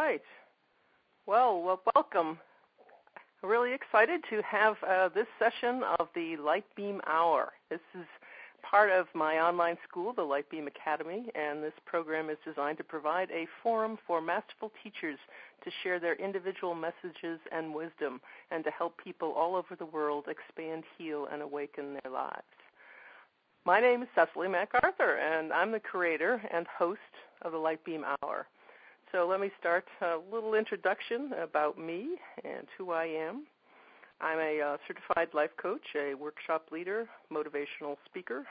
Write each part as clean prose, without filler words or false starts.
right. Well, welcome. Really excited to have this session of the Lightbeam Hour. This is part of my online school, the Lightbeam Academy, and this program is designed to provide a forum for masterful teachers to share their individual messages and wisdom and to help people all over the world expand, heal, and awaken their lives. My name is Cecily MacArthur, and I'm the creator and host of the Lightbeam Hour. So let me start a little introduction about me and who I am. I'm a certified life coach, a workshop leader, motivational speaker,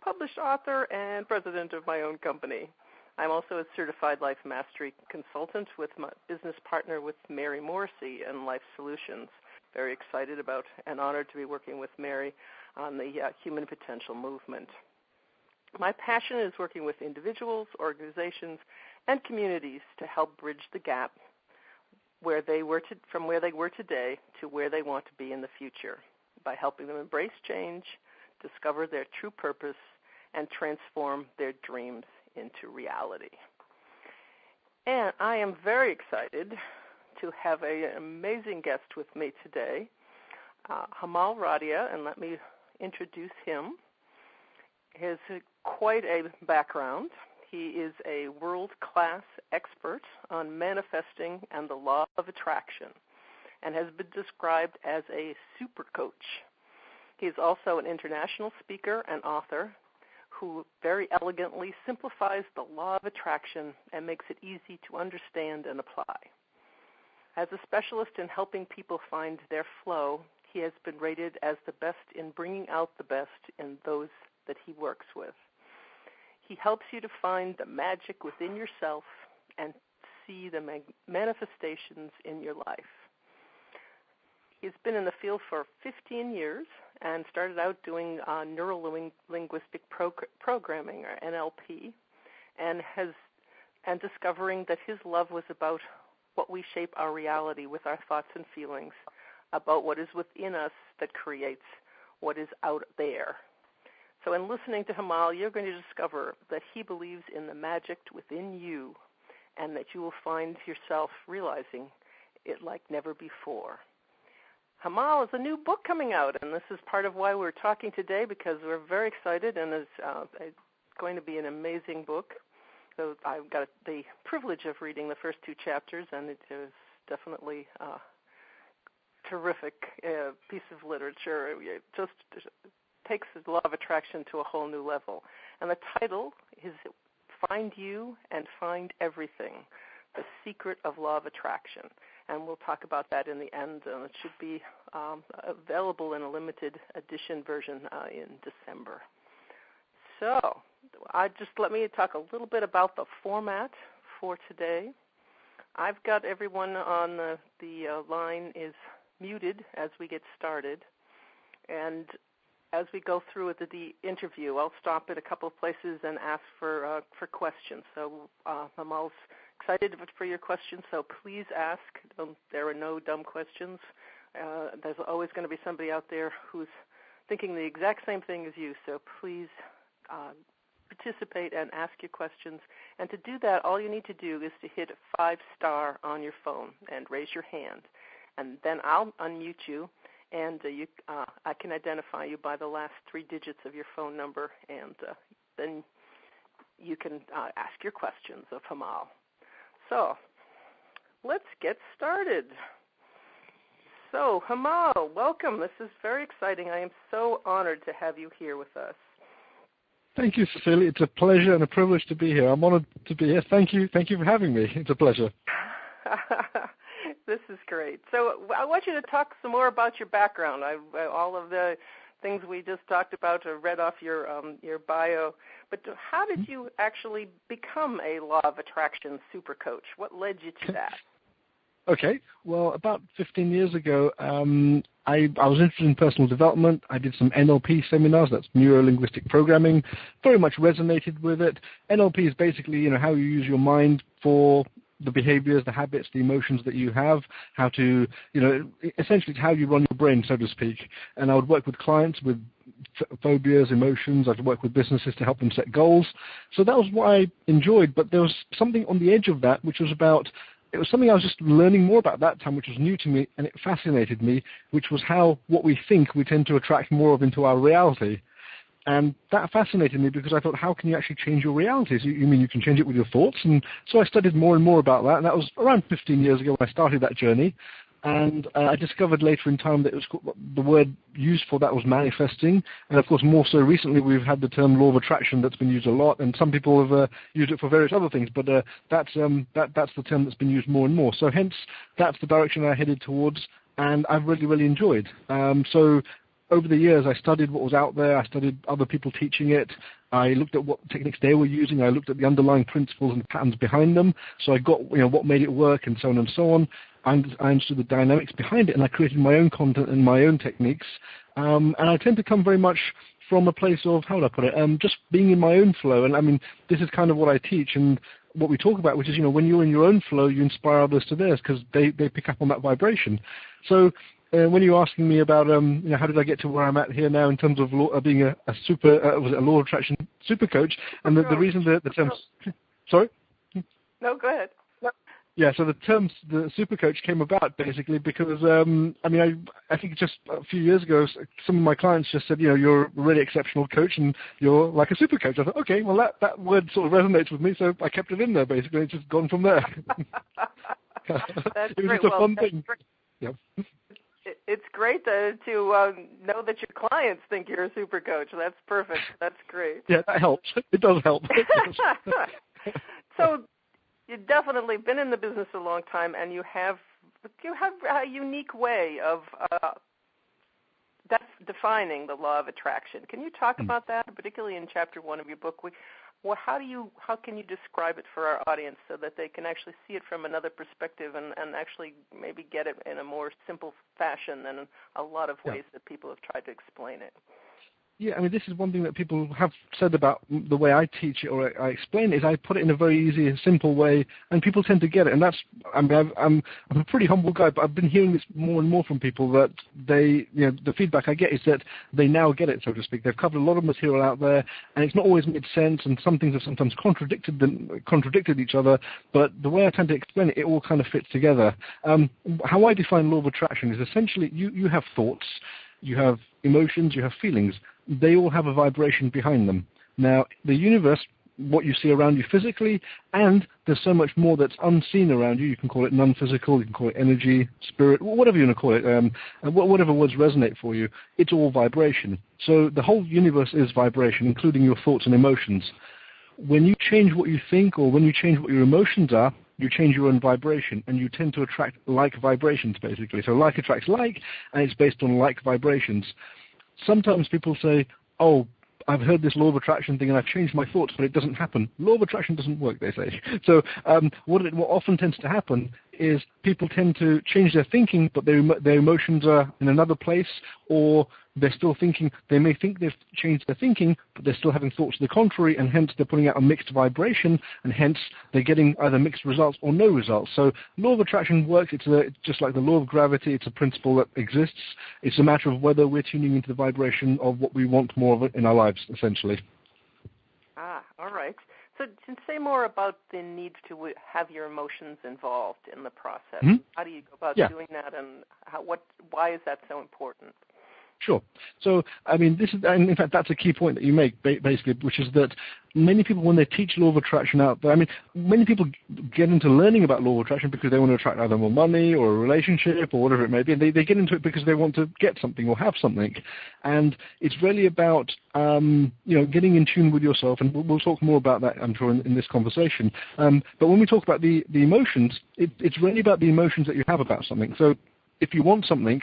published author, and president of my own company. I'm also a certified life mastery consultant with my business partner with Mary Morrissey and Life Solutions. Very excited about and honored to be working with Mary on the human potential movement. My passion is working with individuals, organizations, and communities to help bridge the gap from where they were today to where they want to be in the future by helping them embrace change, discover their true purpose, and transform their dreams into reality. And I am very excited to have an amazing guest with me today, Hemal Radia, and let me introduce him. He has quite a background. He is a world-class expert on manifesting and the law of attraction and has been described as a super coach. He is also an international speaker and author who very elegantly simplifies the law of attraction and makes it easy to understand and apply. As a specialist in helping people find their flow, he has been rated as the best in bringing out the best in those that he works with. He helps you to find the magic within yourself and see the manifestations in your life. He's been in the field for 15 years and started out doing neuro-linguistic programming, or NLP, and discovering that his love was about what we shape our reality with our thoughts and feelings, about what is within us that creates what is out there. So in listening to Hamal, you're going to discover that he believes in the magic within you and that you will find yourself realizing it like never before. Hamal has a new book coming out, and this is part of why we're talking today, because we're very excited, and it's going to be an amazing book. So I've got the privilege of reading the first 2 chapters, and it is definitely a terrific piece of literature. It just takes the law of attraction to a whole new level. And the title is Find You and Find Everything, The Secret of Law of Attraction. And we'll talk about that in the end, and it should be available in a limited edition version in December. So let me talk a little bit about the format for today. I've got everyone on the line is muted as we get started, and as we go through with the interview, I'll stop at a couple of places and ask for questions. So Hamal's excited for your questions, so please ask. There are no dumb questions. There's always going to be somebody out there who's thinking the exact same thing as you, so please participate and ask your questions. And to do that, all you need to do is to hit 5-star on your phone and raise your hand. And then I'll unmute you, and I can identify you by the last 3 digits of your phone number, and then you can ask your questions of Hamal. So let's get started. So Hamal, welcome. This is very exciting. I am so honored to have you here with us. Thank you, Cecily. It's a pleasure and a privilege to be here. I'm honored to be here. Thank you for having me. It's a pleasure. This is great. So I want you to talk some more about your background. All of the things we just talked about are read off your bio. But how did you actually become a Law of Attraction super coach? What led you to that? Okay. Well, about 15 years ago, I was interested in personal development. I did some NLP seminars. That's neuro-linguistic programming. Very much resonated with it. NLP is basically, how you use your mind for the behaviors, the habits, the emotions that you have, how to, essentially it's how you run your brain, so to speak. And I would work with clients with phobias, emotions. I'd work with businesses to help them set goals. So that was what I enjoyed. But there was something on the edge of that, which was about it was something I was just learning more about that time, which was new to me, and it fascinated me, which was how what we think we tend to attract more of into our reality. And that fascinated me because I thought, how can you actually change your realities? You mean you can change it with your thoughts? And so I studied more and more about that, and that was around 15 years ago when I started that journey. And I discovered later in time that it was the word used for that was manifesting. And, of course, more so recently we've had the term law of attraction that's been used a lot, and some people have used it for various other things, but that's the term that's been used more and more. So hence, that's the direction I headed towards, and I've really, really enjoyed. So over the years, I studied what was out there. I studied other people teaching it. I looked at what techniques they were using. I looked at the underlying principles and patterns behind them. So I got what made it work and so on and so on. I understood the dynamics behind it, and I created my own content and my own techniques. And I tend to come very much from a place of, how would I put it, just being in my own flow. And I mean, this is kind of what I teach and what we talk about, which is, when you're in your own flow, you inspire others to theirs because they pick up on that vibration. So when you're asking me about, how did I get to where I'm at here now in terms of being a law of attraction super coach, and the reason the term, sorry? No, go ahead. Yeah, so the term, the super coach came about basically because, I think just a few years ago, some of my clients just said, you're a really exceptional coach and you're like a super coach. I thought, okay, well, that word sort of resonates with me, so I kept it in there basically. It's just gone from there. That's it was great. just a fun thing. Yeah. It's great to know that your clients think you're a super coach. That's perfect. That's great. Yeah, that helps. It does help. So you've definitely been in the business a long time, and you have a unique way of defining the law of attraction. Can you talk about that, particularly in Chapter 1 of your book? How can you describe it for our audience so that they can actually see it from another perspective and actually maybe get it in a more simple fashion than a lot of ways that people have tried to explain it? Yeah, I mean, this is one thing that people have said about the way I teach it or I explain it, is I put it in a very easy and simple way, and people tend to get it. And that's, I'm a pretty humble guy, but I've been hearing this more and more from people that the feedback I get is that they now get it, so to speak. They've covered a lot of material out there, and it's not always made sense, and some things have sometimes contradicted each other, but the way I tend to explain it, it all kind of fits together. How I define law of attraction is essentially you have thoughts, you have emotions, you have feelings. They all have a vibration behind them. Now, the universe, what you see around you physically, and there's so much more that's unseen around you. You can call it non-physical, you can call it energy, spirit, whatever you want to call it, whatever words resonate for you, it's all vibration. So the whole universe is vibration, including your thoughts and emotions. When you change what you think or when you change what your emotions are, you change your own vibration, and you tend to attract like vibrations, basically. So like attracts like, and it's based on like vibrations. Sometimes people say, oh, I've heard this law of attraction thing and I've changed my thoughts, but it doesn't happen. Law of attraction doesn't work, they say. So what often tends to happen is people tend to change their thinking, but their emotions are in another place, or they're still thinking, they may think they've changed their thinking, but they're still having thoughts to the contrary, and hence they're putting out a mixed vibration, and hence they're getting either mixed results or no results. So law of attraction works. It's just like the law of gravity. It's a principle that exists. It's a matter of whether we're tuning into the vibration of what we want more of it in our lives, essentially. All right. So say more about the need to have your emotions involved in the process. Mm-hmm. How do you go about doing that, and why is that so important? Sure. So, I mean, and in fact, that's a key point that you make, basically, which is that many people, when they teach law of attraction out there, I mean, many people get into learning about law of attraction because they want to attract either more money or a relationship or whatever it may be, and they get into it because they want to get something or have something. And it's really about, getting in tune with yourself, and we'll talk more about that, I'm sure, in this conversation. But when we talk about the emotions, it's really about the emotions that you have about something. So if you want something,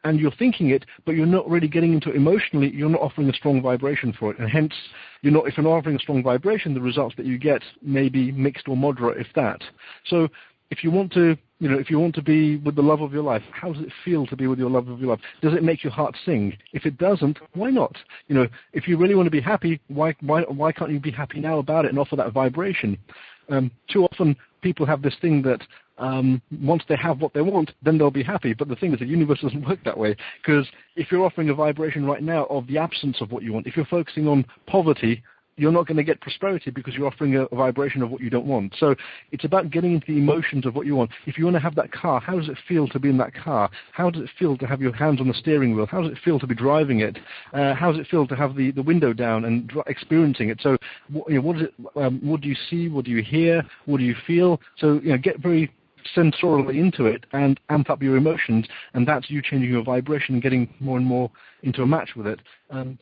and you're thinking it, but you're not really getting into it emotionally, you're not offering a strong vibration for it. And hence, if you're not offering a strong vibration, the results that you get may be mixed or moderate, if that. So if you want to, be with the love of your life, how does it feel to be with your love of your life? Does it make your heart sing? If it doesn't, why not? If you really want to be happy, why can't you be happy now about it and offer that vibration? Too often, people have this thing that once they have what they want, then they'll be happy. But the thing is, the universe doesn't work that way. Because if you're offering a vibration right now of the absence of what you want, if you're focusing on poverty you're not going to get prosperity because you're offering a vibration of what you don't want. So it's about getting into the emotions of what you want. If you want to have that car, how does it feel to be in that car? How does it feel to have your hands on the steering wheel? How does it feel to be driving it? How does it feel to have the window down and experiencing it? So what is it? What do you see? What do you hear? What do you feel? So get very sensorially into it and amp up your emotions, and that's you changing your vibration and getting more and more into a match with it.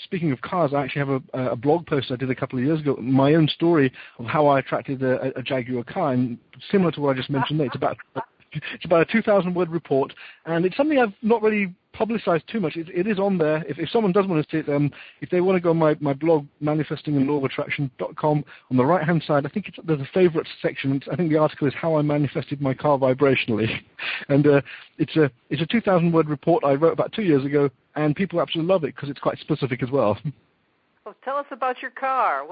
Speaking of cars, I actually have a blog post I did a couple of years ago, my own story of how I attracted a Jaguar car, and similar to what I just mentioned there, it's about a 2,000-word report, and it's something I've not really publicized too much. It is on there. If someone does want to see it, if they want to go on my blog, manifestingandlawofattraction.com, on the right-hand side, I think there's a favorites section. I think the article is How I Manifested My Car Vibrationally. And it's a 2,000-word report I wrote about 2 years ago, and people absolutely love it because it's quite specific as well. Well, tell us about your car.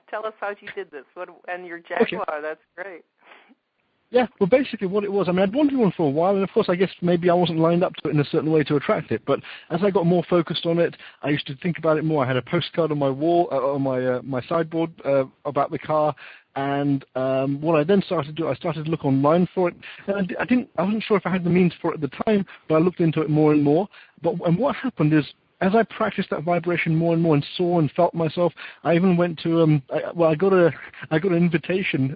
Tell us how you did this. And your Jaguar. Okay. That's great. Yeah, well, basically what it was, I'd wanted one for a while, and of course I guess maybe I wasn't lined up to it in a certain way to attract it, but as I got more focused on it, I used to think about it more. I had a postcard on my wall, on my sideboard about the car, and what I then started to do, I started to look online for it, and I wasn't sure if I had the means for it at the time, but I looked into it more and more. And what happened is, as I practiced that vibration more and more and saw and felt myself, I even went to I got an invitation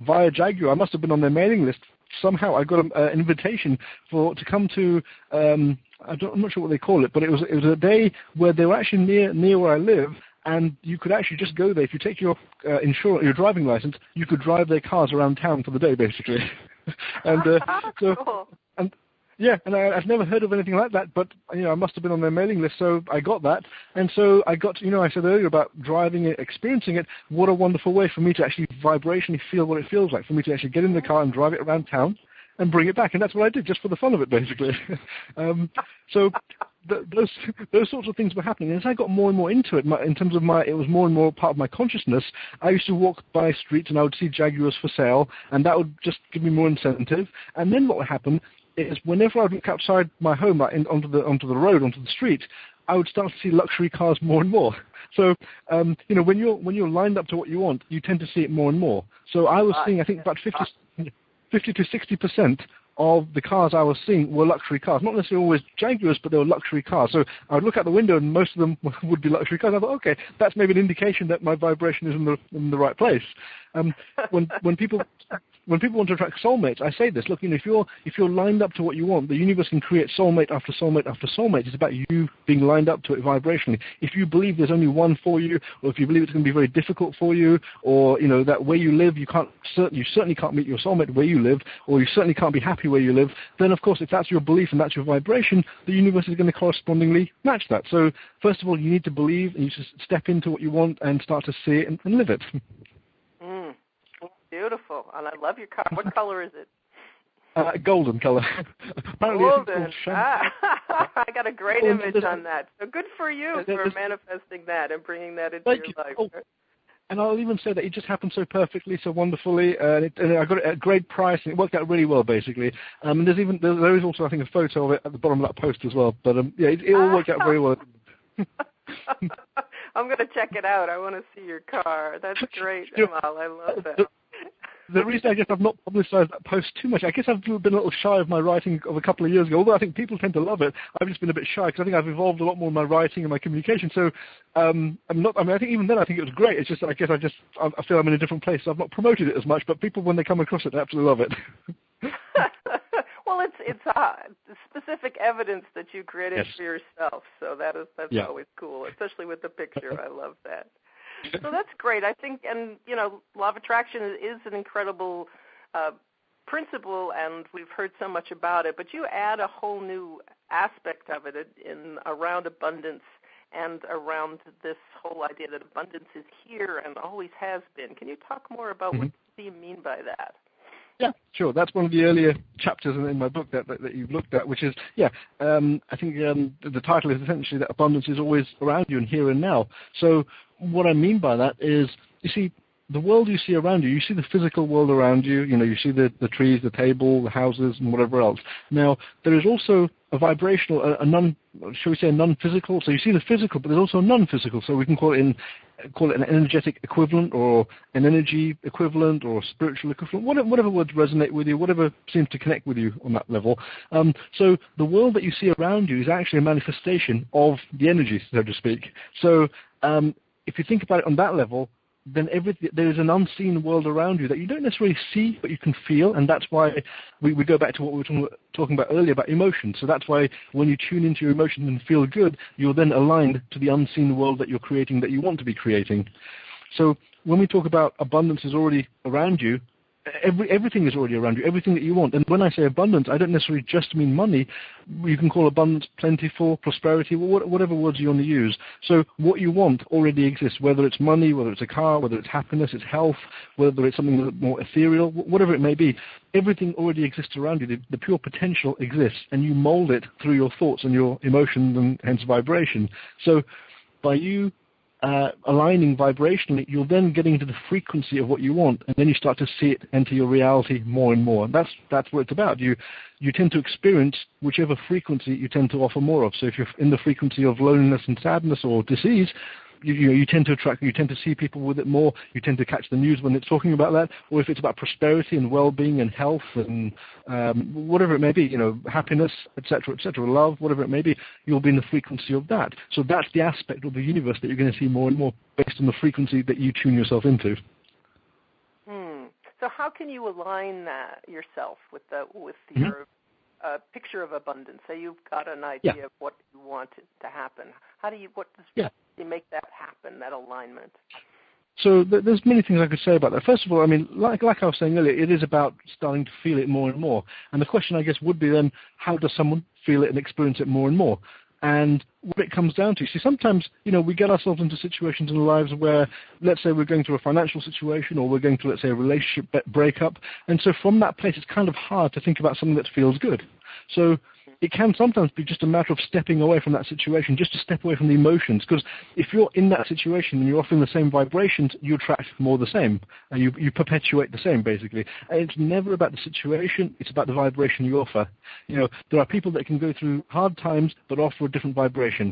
via Jaguar. I must have been on their mailing list somehow. I got an invitation to come to I'm not sure what they call it, but it was a day where they were actually near where I live. And you could actually just go there. If you take your your driving license, you could drive their cars around town for the day, basically. And cool. Yeah, and I've never heard of anything like that, but I must have been on their mailing list, so I got that. And so I got, I said earlier about driving it, experiencing it. What a wonderful way for me to actually vibrationally feel what it feels like, for me to actually get in the car and drive it around town and bring it back. And that's what I did, just for the fun of it, basically. So those sorts of things were happening. And as I got more and more into it, in terms of it was more and more part of my consciousness. I used to walk by streets and I would see Jaguars for sale, and that would just give me more incentive. And then what would happen is whenever I would look outside my home, onto the road, onto the street, I would start to see luxury cars more and more. So, when you're lined up to what you want, you tend to see it more and more. So I was seeing, I think, about 50 to 60% of the cars I was seeing were luxury cars. Not necessarily always Jaguars, but they were luxury cars. So I would look out the window, and most of them would be luxury cars. I thought, okay, that's maybe an indication that my vibration is in the right place. When people want to attract soulmates, I say this: look, if you're lined up to what you want, the universe can create soulmate after soulmate after soulmate. It's about you being lined up to it vibrationally. If you believe there's only one for you, or if you believe it's going to be very difficult for you, or that where you live you certainly can't meet your soulmate where you live, or you certainly can't be happy where you live, then of course if that's your belief and that's your vibration, the universe is going to correspondingly match that. So first of all, you need to believe, and you just step into what you want and start to see it and live it. Beautiful. And I love your car. What color is it? Golden color. Golden. I got a great image on that. So good for you for manifesting that and bringing that into your life. Oh, and I'll even say that it just happened so perfectly, so wonderfully, and I got it at a great price, and it worked out really well, basically. And there is also, I think, a photo of it at the bottom of that post as well. But it all worked out very well. I'm going to check it out. I want to see your car. That's great, Hemal. I love that. The reason I guess I've not publicized that post too much, I guess I've been a little shy of my writing of a couple of years ago, although I think people tend to love it. I've just been a bit shy because I think I've evolved a lot more in my writing and my communication. So I think even then I think it was great. It's just, I guess I feel I'm in a different place. So I've not promoted it as much, but people, when they come across it, they absolutely love it. Well, it's specific evidence that you created for yourself. So that's always cool, especially with the picture. I love that. So that's great. I think, and law of attraction is an incredible principle, and we've heard so much about it. But you add a whole new aspect of it around abundance and around this whole idea that abundance is here and always has been. Can you talk more about what do you mean by that? Yeah, sure. That's one of the earlier chapters in my book that you've looked at, which is, I think the title is essentially that abundance is always around you and here and now. So what I mean by that is, you see, the world you see around you, you see the physical world around you, you see the trees, the table, the houses, and whatever else. Now, there is also a vibrational, shall we say, a non-physical. So you see the physical, but there's also a non-physical. So we can call it call it an energetic equivalent or an energy equivalent or spiritual equivalent, whatever words resonate with you, whatever seems to connect with you on that level. So the world that you see around you is actually a manifestation of the energy, so to speak. So if you think about it on that level, then there is an unseen world around you that you don't necessarily see, but you can feel, and that's why we go back to what we were talking about earlier about emotion. So that's why when you tune into your emotions and feel good, you're then aligned to the unseen world that you're creating, that you want to be creating. So when we talk about abundance is already around you, everything is already around you, everything that you want. And when I say abundance, I don't necessarily just mean money. You can call abundance plentiful, prosperity, whatever words you want to use. So what you want already exists, whether it's money, whether it's a car, whether it's happiness, it's health, whether it's something more ethereal, whatever it may be. Everything already exists around you. The pure potential exists, and you mold it through your thoughts and your emotions and hence vibration. So by you aligning vibrationally, you're then getting into the frequency of what you want, and then you start to see it enter your reality more and more. And that's what it's about. You tend to experience whichever frequency you tend to offer more of. So if you're in the frequency of loneliness and sadness or disease, you tend to attract, you tend to see people with it more, you tend to catch the news when it's talking about that, or if it's about prosperity and well-being and health and whatever it may be, happiness, etc., love, whatever it may be, you'll be in the frequency of that. So that's the aspect of the universe that you're going to see more and more based on the frequency that you tune yourself into. So how can you align that yourself with your picture of abundance? Say you've got an idea of what you want to happen. How do you make that happen, that alignment? So there's many things I could say about that. First of all, I mean, like I was saying earlier, it is about starting to feel it more and more. And the question, I guess, would be then, how does someone feel it and experience it more and more? And what it comes down to, see, sometimes, we get ourselves into situations in our lives where, let's say we're going through a financial situation or we're going through, let's say, a relationship breakup. And so from that place, it's kind of hard to think about something that feels good. So it can sometimes be just a matter of stepping away from that situation, just to step away from the emotions. Because if you're in that situation and you're offering the same vibrations, you attract more of the same. And you perpetuate the same, basically. And it's never about the situation, it's about the vibration you offer. There are people that can go through hard times but offer a different vibration.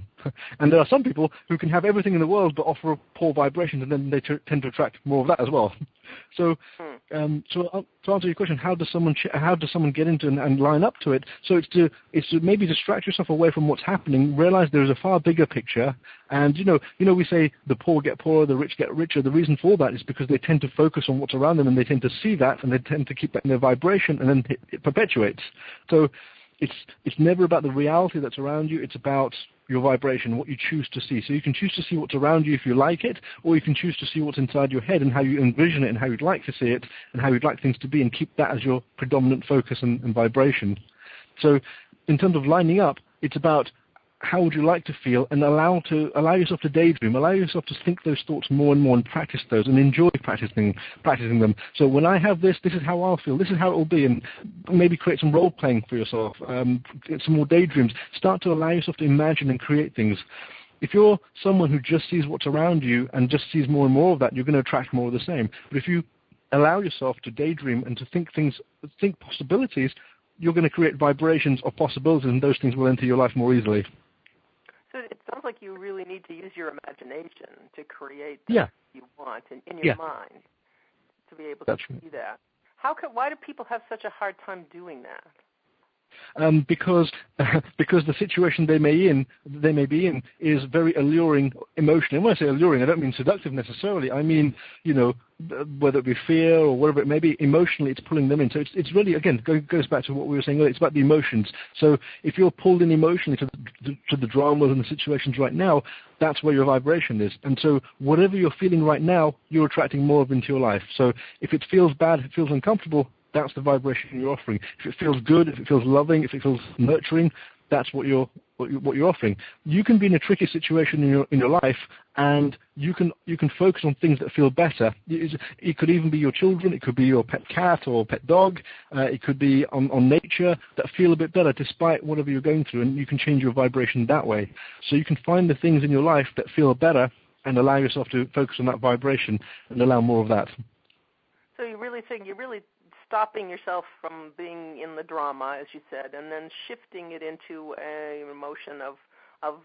And there are some people who can have everything in the world but offer a poor vibration, and then they tend to attract more of that as well. So to answer your question, how does someone get into and line up to it? So it's to maybe distract yourself away from what's happening, realize there is a far bigger picture, and we say the poor get poorer, the rich get richer. The reason for that is because they tend to focus on what's around them, and they tend to see that, and they tend to keep that in their vibration, and then it perpetuates. So it's never about the reality that's around you. It's about your vibration, what you choose to see. So you can choose to see what's around you if you like it, or you can choose to see what's inside your head and how you envision it and how you'd like to see it and how you'd like things to be, and keep that as your predominant focus and vibration. So in terms of lining up, it's about how would you like to feel, and allow yourself to daydream, allow yourself to think those thoughts more and more and practice those and enjoy practicing them. So when I have this is how I'll feel, this is how it will be, and maybe create some role playing for yourself, get some more daydreams, start to allow yourself to imagine and create things. If you're someone who just sees what's around you and just sees more and more of that, you're going to attract more of the same. But if you allow yourself to daydream and to think possibilities, you're going to create vibrations of possibilities, and those things will enter your life more easily. So it sounds like you really need to use your imagination to create what you want in your mind to be able to see that. Why do people have such a hard time doing that? Because the situation they may be in is very alluring emotionally. And when I say alluring, I don't mean seductive necessarily. I mean, whether it be fear or whatever it may be, emotionally it's pulling them in. So it's really, again, goes back to what we were saying earlier. It's about the emotions. So if you're pulled in emotionally to the dramas and the situations right now, that's where your vibration is. And so whatever you're feeling right now, you're attracting more of into your life. So if it feels bad, if it feels uncomfortable, that's the vibration you're offering. If it feels good, if it feels loving, if it feels nurturing, that's what you're offering. You can be in a tricky situation in your life, and you can focus on things that feel better. It could even be your children, it could be your pet cat or pet dog, it could be on nature that feel a bit better despite whatever you're going through, and you can change your vibration that way. So you can find the things in your life that feel better and allow yourself to focus on that vibration and allow more of that. So you're really stopping yourself from being in the drama, as you said, and then shifting it into an emotion of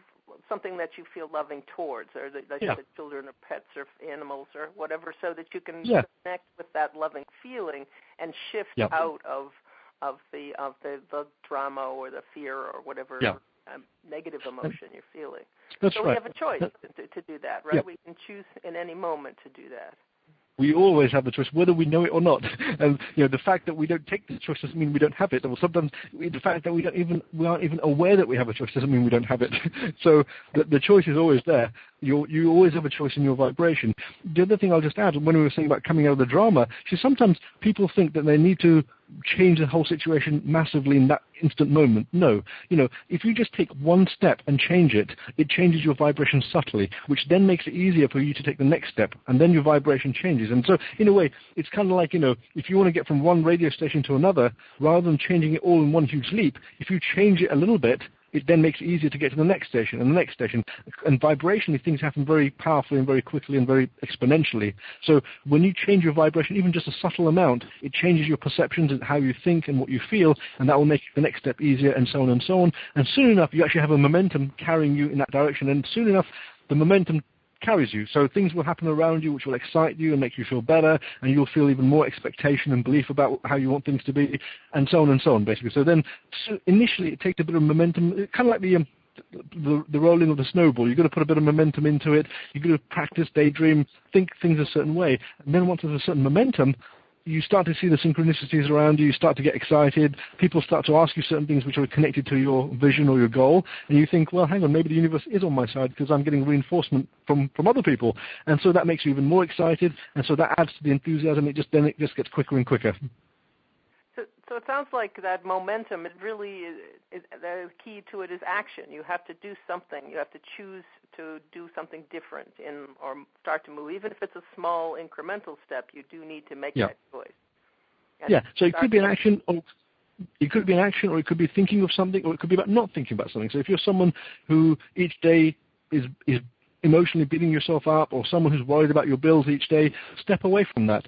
something that you feel loving towards, or that you said children or pets or animals or whatever, so that you can connect with that loving feeling and shift out of the drama or the fear or whatever negative emotion you're feeling. That's so right. We have a choice to do that, right? We can choose in any moment to do that. We always have the choice, whether we know it or not. And the fact that we don't take the choice doesn't mean we don't have it. Or sometimes the fact that we aren't even aware that we have a choice doesn't mean we don't have it. So the choice is always there. You always have a choice in your vibration. The other thing I'll just add, when we were saying about coming out of the drama, sometimes people think that they need to change the whole situation massively in that instant moment. No. If you just take one step and change it, it changes your vibration subtly, which then makes it easier for you to take the next step, and then your vibration changes. And so, in a way, it's kind of like, if you want to get from one radio station to another, rather than changing it all in one huge leap, if you change it a little bit, it then makes it easier to get to the next station and the next station. And vibrationally, things happen very powerfully and very quickly and very exponentially. So when you change your vibration, even just a subtle amount, it changes your perceptions and how you think and what you feel, and that will make the next step easier, and so on and so on. And soon enough, you actually have a momentum carrying you in that direction, and soon enough, the momentum carries you. So things will happen around you which will excite you and make you feel better, and you'll feel even more expectation and belief about how you want things to be, and so on, basically. So then initially it takes a bit of momentum, kind of like the rolling of the snowball. You've got to put a bit of momentum into it. You've got to practice, daydream, think things a certain way. And then once there's a certain momentum, you start to see the synchronicities around you, you start to get excited, people start to ask you certain things which are connected to your vision or your goal, and you think, well, hang on, maybe the universe is on my side because I'm getting reinforcement from other people. And so that makes you even more excited, and so that adds to the enthusiasm. It just gets quicker and quicker. So it sounds like that momentum, it really is the key to it is action. You have to do something. You have to choose to do something different or start to move. Even if it's a small incremental step, you do need to make that choice. And so it could be an action, or it could be be thinking of something, or it could be about not thinking about something. So if you're someone who each day is emotionally beating yourself up, or someone who's worried about your bills each day, step away from that.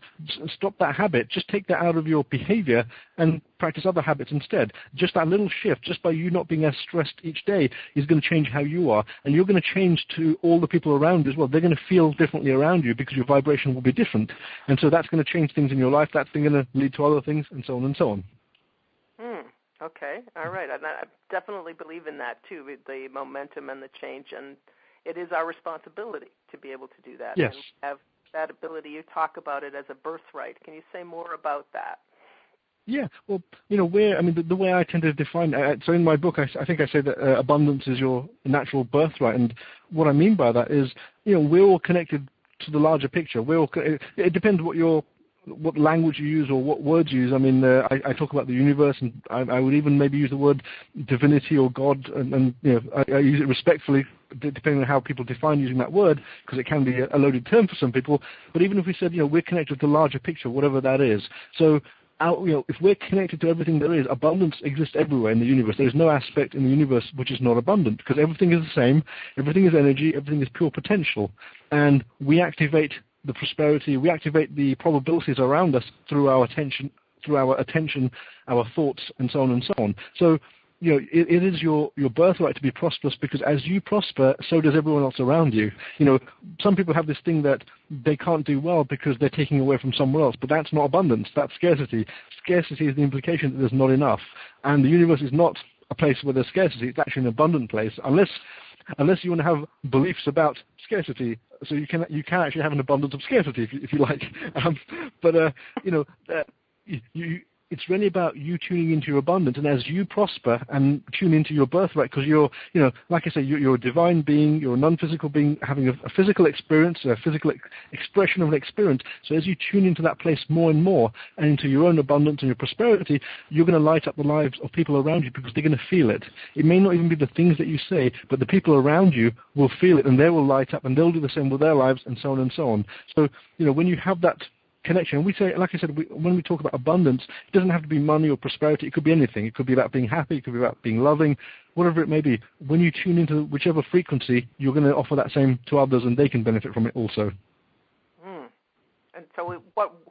Stop that habit. Just take that out of your behavior and practice other habits instead. Just that little shift, just by you not being as stressed each day, is going to change how you are. And you're going to change to all the people around you as well. They're going to feel differently around you because your vibration will be different. And so that's going to change things in your life. That's going to lead to other things, and so on and so on. Okay. All right. I definitely believe in that, too, with the momentum and the change. And it is our responsibility to be able to do that. Yes. And have that ability. You talk about it as a birthright. Can you say more about that? Yeah, well, the way I tend to define it, so in my book, I think I say that abundance is your natural birthright. And what I mean by that is, we're all connected to the larger picture. It depends what language you use or what words you use. I talk about the universe, and I would even maybe use the word divinity or God, and I use it respectfully, depending on how people define using that word, because it can be a loaded term for some people. But even if we said, we're connected to the larger picture, whatever that is. So, if we're connected to everything there is, abundance exists everywhere in the universe. There is no aspect in the universe which is not abundant, because everything is the same, everything is energy, everything is pure potential. And we activate the prosperity, we activate the probabilities around us through our attention, our thoughts, and so on and so on. So, it is your birthright to be prosperous, because as you prosper, so does everyone else around you. Some people have this thing that they can't do well because they're taking away from somewhere else, but that's not abundance, that's scarcity. Scarcity is the implication that there's not enough. And the universe is not a place where there's scarcity, it's actually an abundant place, unless you want to have beliefs about scarcity. So you can actually have an abundance of scarcity if you like. It's really about you tuning into your abundance, and as you prosper and tune into your birthright, because you're, like I say, you're a divine being, you're a non-physical being having a physical experience, a physical expression of an experience. So as you tune into that place more and more, and into your own abundance and your prosperity, you're going to light up the lives of people around you, because they're going to feel it. It may not even be the things that you say, but the people around you will feel it, and they will light up, and they'll do the same with their lives, and so on and so on. So, when you have that connection, we say, like I said, when we talk about abundance, it doesn't have to be money or prosperity. It could be anything. It could be about being happy. It could be about being loving, whatever it may be. When you tune into whichever frequency, you're going to offer that same to others, and they can benefit from it also. And so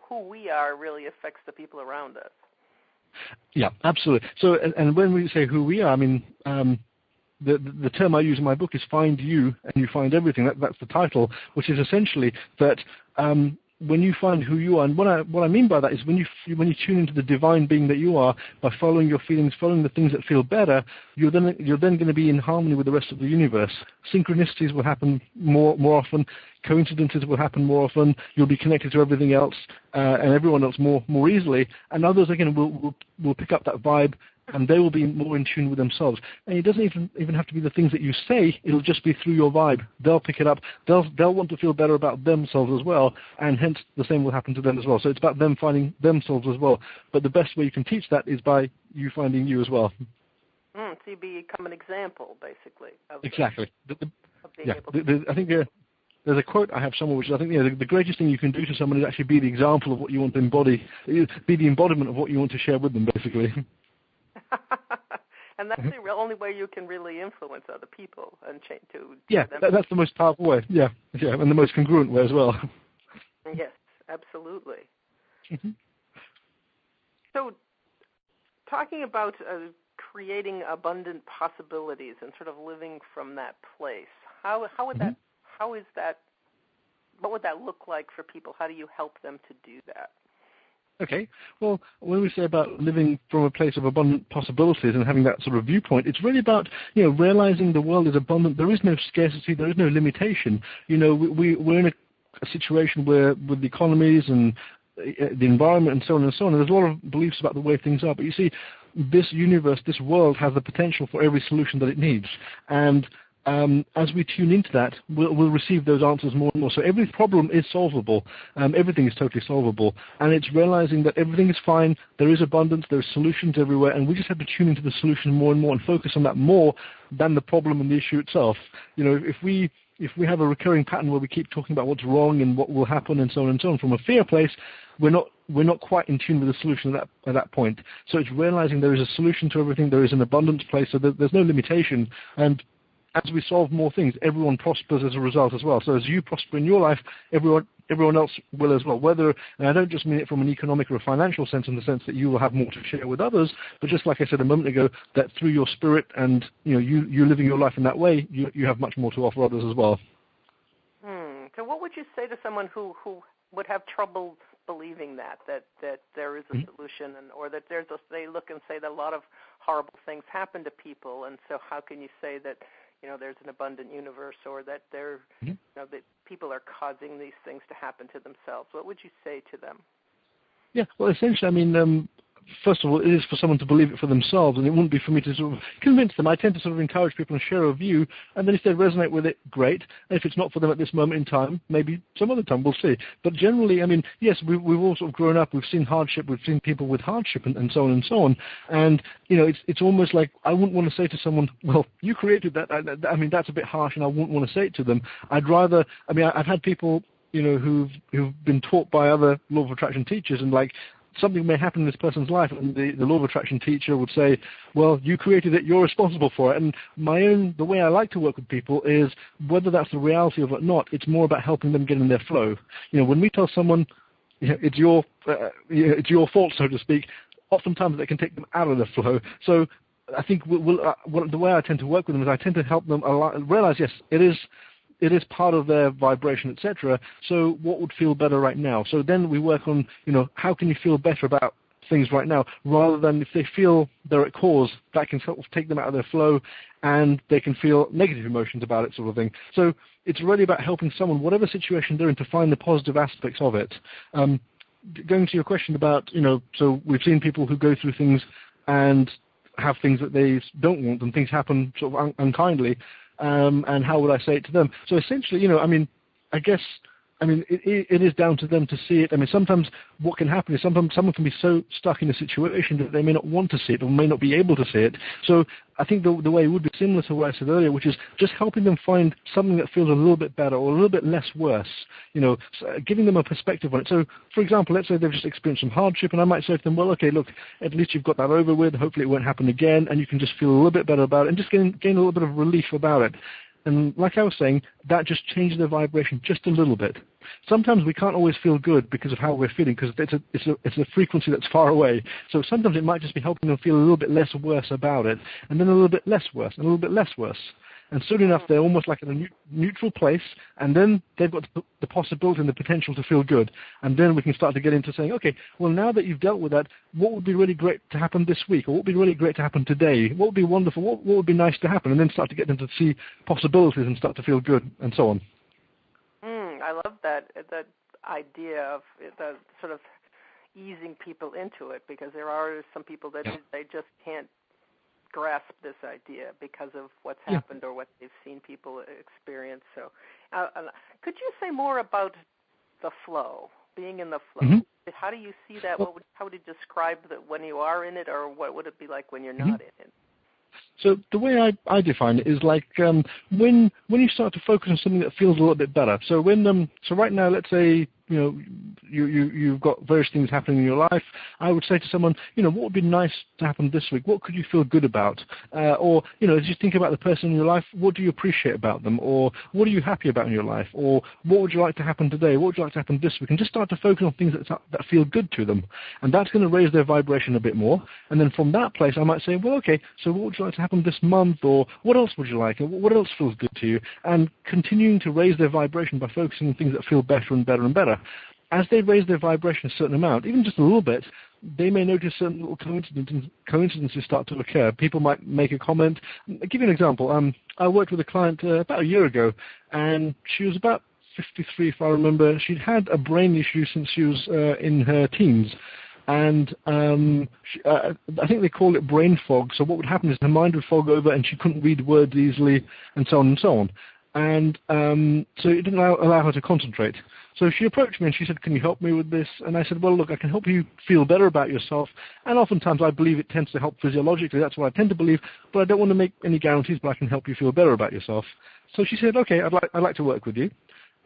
who we are really affects the people around us. Yeah, absolutely. So, and when we say who we are, the term I use in my book is find you and you find everything. That's the title, which is essentially that when you find who you are, and what I mean by that is when you tune into the divine being that you are by following your feelings, following the things that feel better, you're then going to be in harmony with the rest of the universe. Synchronicities will happen more often. Coincidences will happen more often. You'll be connected to everything else and everyone else more easily. And others again will pick up that vibe, and they will be more in tune with themselves. And it doesn't even have to be the things that you say. It'll just be through your vibe. They'll pick it up. They'll want to feel better about themselves as well, and hence the same will happen to them as well. So it's about them finding themselves as well. But the best way you can teach that is by you finding you as well. So you become an example, basically. Exactly. I think there's a quote I have somewhere which I think the greatest thing you can do to someone is actually be the example of what you want to embody, be the embodiment of what you want to share with them, basically. And that's the only way you can really influence other people and change to. Yeah, that's the most powerful way. Yeah, and the most congruent way as well. Yes, absolutely. Mm-hmm. So, talking about creating abundant possibilities and sort of living from that place, how would that? How is that? What would that look like for people? How do you help them to do that? Okay. Well, when we say about living from a place of abundant possibilities and having that sort of viewpoint, it's really about realizing the world is abundant. There is no scarcity. There is no limitation. We're in a situation where with the economies and the environment and so on, there's a lot of beliefs about the way things are. But you see, this universe, this world has the potential for every solution that it needs. And as we tune into that, we'll receive those answers more and more. So every problem is solvable. Everything is totally solvable. And it's realizing that everything is fine. There is abundance. There's solutions everywhere. And we just have to tune into the solution more and more and focus on that more than the problem and the issue itself. If we have a recurring pattern where we keep talking about what's wrong and what will happen and so on from a fear place, we're not quite in tune with the solution at that point. So it's realizing there is a solution to everything. There is an abundance place. So there's no limitation. And as we solve more things, everyone prospers as a result as well. So as you prosper in your life, everyone else will as well. And I don't just mean it from an economic or a financial sense, in the sense that you will have more to share with others, but just like I said a moment ago, that through your spirit and you living your life in that way, you have much more to offer others as well. So what would you say to someone who would have trouble believing that there is a solution, or that they look and say that a lot of horrible things happen to people, and so how can you say that there's an abundant universe, or that that people are causing these things to happen to themselves? What would you say to them? Yeah, well, essentially, first of all, it is for someone to believe it for themselves, and it wouldn't be for me to sort of convince them. I tend to sort of encourage people to share a view, and then if they resonate with it, great. And if it's not for them at this moment in time, maybe some other time, we'll see. But generally, yes, we've all sort of grown up, we've seen hardship, we've seen people with hardship and so on and so on. And, it's almost like I wouldn't want to say to someone, well, you created that. That's a bit harsh, and I wouldn't want to say it to them. I'd rather, I've had people, who've been taught by other law of attraction teachers, and something may happen in this person's life, and the law of attraction teacher would say, well, you created it, you're responsible for it. And the way I like to work with people is, whether that's the reality of it or not, it's more about helping them get in their flow. When we tell someone it's your fault, so to speak, oftentimes that can take them out of the flow. So I think the way I tend to work with them is I tend to help them realize, yes, it is part of their vibration, etc. So what would feel better right now? So then we work on, how can you feel better about things right now, rather than if they feel they're at cause, that can sort of take them out of their flow, and they can feel negative emotions about it, sort of thing. So it's really about helping someone, whatever situation they're in, to find the positive aspects of it. Going to your question about, so we've seen people who go through things and have things that they don't want, and things happen sort of unkindly. And how would I say it to them? So essentially, I guess, it is down to them to see it. Sometimes what can happen is sometimes someone can be so stuck in a situation that they may not want to see it, or may not be able to see it. So I think the way would be similar to what I said earlier, which is just helping them find something that feels a little bit better or a little bit less worse, giving them a perspective on it. So, for example, let's say they've just experienced some hardship, and I might say to them, well, okay, look, at least you've got that over with. Hopefully it won't happen again, and you can just feel a little bit better about it, and just gain a little bit of relief about it. And like I was saying, that just changes their vibration just a little bit. sometimes we can't always feel good because of how we're feeling, because it's a frequency that's far away. So sometimes it might just be helping them feel a little bit less worse about it, and then a little bit less worse, and a little bit less worse. And soon enough, they're almost like in a neutral place, and then they've got the possibility and the potential to feel good. And then we can start to get into saying, okay, well, now that you've dealt with that, what would be really great to happen this week? Or what would be really great to happen today? What would be wonderful? What would be nice to happen? And then start to get them to see possibilities and start to feel good, and so on. I love that idea of the sort of easing people into it, because there are some people that they just can't grasp this idea because of what's happened or what they've seen people experience. So could you say more about the flow, being in the flow? Mm-hmm. How do you see that? How would you describe that when you are in it, or what would it be like when you're not in it? So the way I define it is like when you start to focus on something that feels a little bit better. So so right now, let's say you've got various things happening in your life. I would say to someone, what would be nice to happen this week? What could you feel good about? Or as you think about the person in your life, what do you appreciate about them? Or what are you happy about in your life? Or what would you like to happen today? What would you like to happen this week? And just start to focus on things that feel good to them. And that's going to raise their vibration a bit more. And then from that place, I might say, well, okay, so what would you like to happen this month? Or what else would you like? Or what else feels good to you? And continuing to raise their vibration by focusing on things that feel better and better and better. As they raise their vibration a certain amount, even just a little bit, they may notice certain little coincidences start to occur. People might make a comment. I'll give you an example. I worked with a client about a year ago, and she was about 53, if I remember. She'd had a brain issue since she was in her teens. And I think they call it brain fog. So what would happen is her mind would fog over and she couldn't read words easily, and so on and so on. And so it didn't allow her to concentrate. So she approached me and she said, can you help me with this? And I said, well, look, I can help you feel better about yourself. And oftentimes I believe it tends to help physiologically. That's what I tend to believe. But I don't want to make any guarantees, but I can help you feel better about yourself. So she said, okay, I'd like to work with you.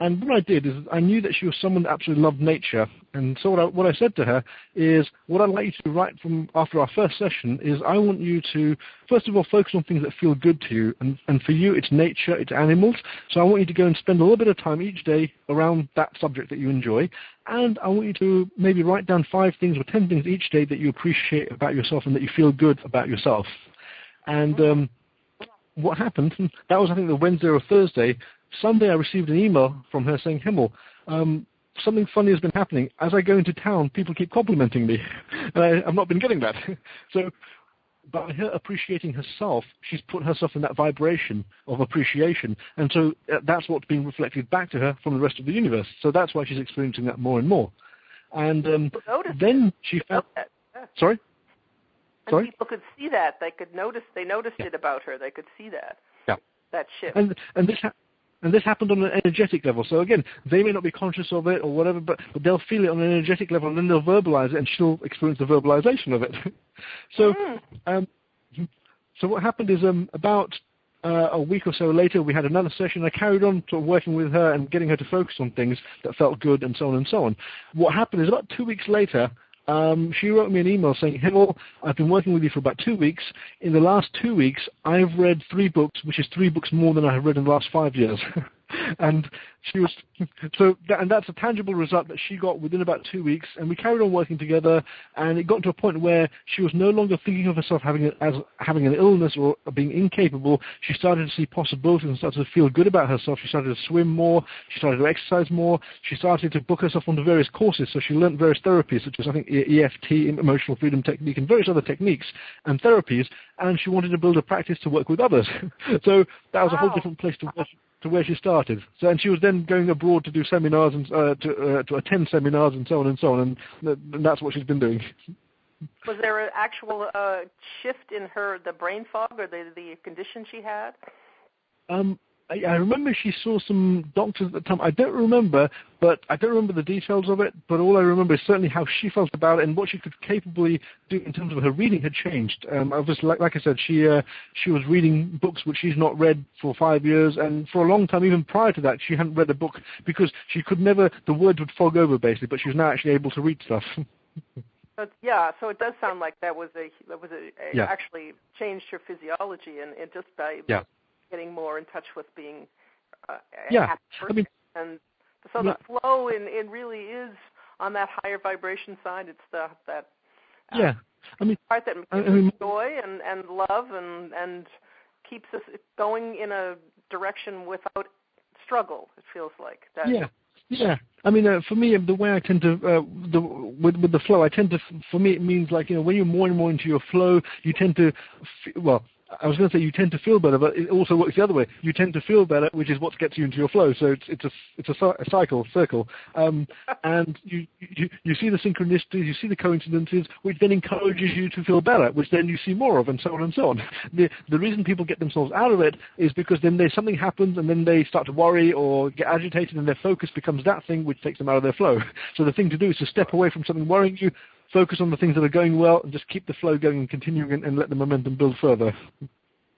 And what I did is I knew that she was someone that absolutely loved nature. And so what I said to her is, what I'd like you to do right from after our first session is I want you to, first of all, focus on things that feel good to you. And for you, it's nature, it's animals. So I want you to go and spend a little bit of time each day around that subject that you enjoy. And I want you to maybe write down 5 things or 10 things each day that you appreciate about yourself and that you feel good about yourself. And what happened, that was I think the Wednesday or Thursday. Sunday I received an email from her saying, Hemal, something funny has been happening. As I go into town, people keep complimenting me. And I've not been getting that. So by her appreciating herself, she's put herself in that vibration of appreciation. And so that's what's being reflected back to her from the rest of the universe. So that's why she's experiencing that more and more. And then she felt... Sorry? And people could see that. They noticed it about her. They could see that. Yeah. That shift. And this happened on an energetic level. So again, they may not be conscious of it or whatever, but they'll feel it on an energetic level, and then they'll verbalize it, and she'll experience the verbalization of it. So, so what happened is about a week or so later, we had another session. I carried on sort of working with her and getting her to focus on things that felt good, and so on and so on. What happened is about 2 weeks later, she wrote me an email saying, Hemal, I've been working with you for about 2 weeks. In the last 2 weeks, I've read 3 books, which is 3 books more than I have read in the last 5 years. And she was and that's a tangible result that she got within about 2 weeks. And we carried on working together, and it got to a point where she was no longer thinking of herself as having an illness or being incapable. She started to see possibilities and started to feel good about herself. She started to swim more. She started to exercise more. She started to book herself onto various courses. So she learned various therapies, such as I think EFT, emotional freedom technique, and various other techniques and therapies. And she wanted to build a practice to work with others. So that was a whole different place to where she started. So, and she was then going abroad to do seminars and to attend seminars and so on, and that's what she's been doing. Was there an actual shift in the brain fog or the condition she had? I remember she saw some doctors at the time. I don't remember the details of it, but all I remember is certainly how she felt about it and what she could capably do in terms of her reading had changed. Obviously, like I said, she was reading books which she's not read for 5 years, and for a long time, even prior to that, she hadn't read a book because she could never, the words would fog over basically, but she was now actually able to read stuff. So it does sound like that was actually changed her physiology, and it just by getting more in touch with being a happy person. And the So the flow in really is on that higher vibration side. It's that yeah. I mean, part that gives us joy and love and keeps us going in a direction without struggle. It feels like that. Yeah. I mean, for me, the way I tend to with the flow, for me it means like, when you're more and more into your flow, you tend to I was going to say you tend to feel better, but it also works the other way. You tend to feel better, which is what gets you into your flow. So it's a circle, and you see the synchronicities, you see the coincidences, which then encourages you to feel better, which then you see more of, and so on and so on. The reason people get themselves out of it is because then something happens, and then they start to worry or get agitated, and their focus becomes that thing which takes them out of their flow. So the thing to do is to step away from something worrying you, focus on the things that are going well, and just keep the flow going and continuing, and let the momentum build further.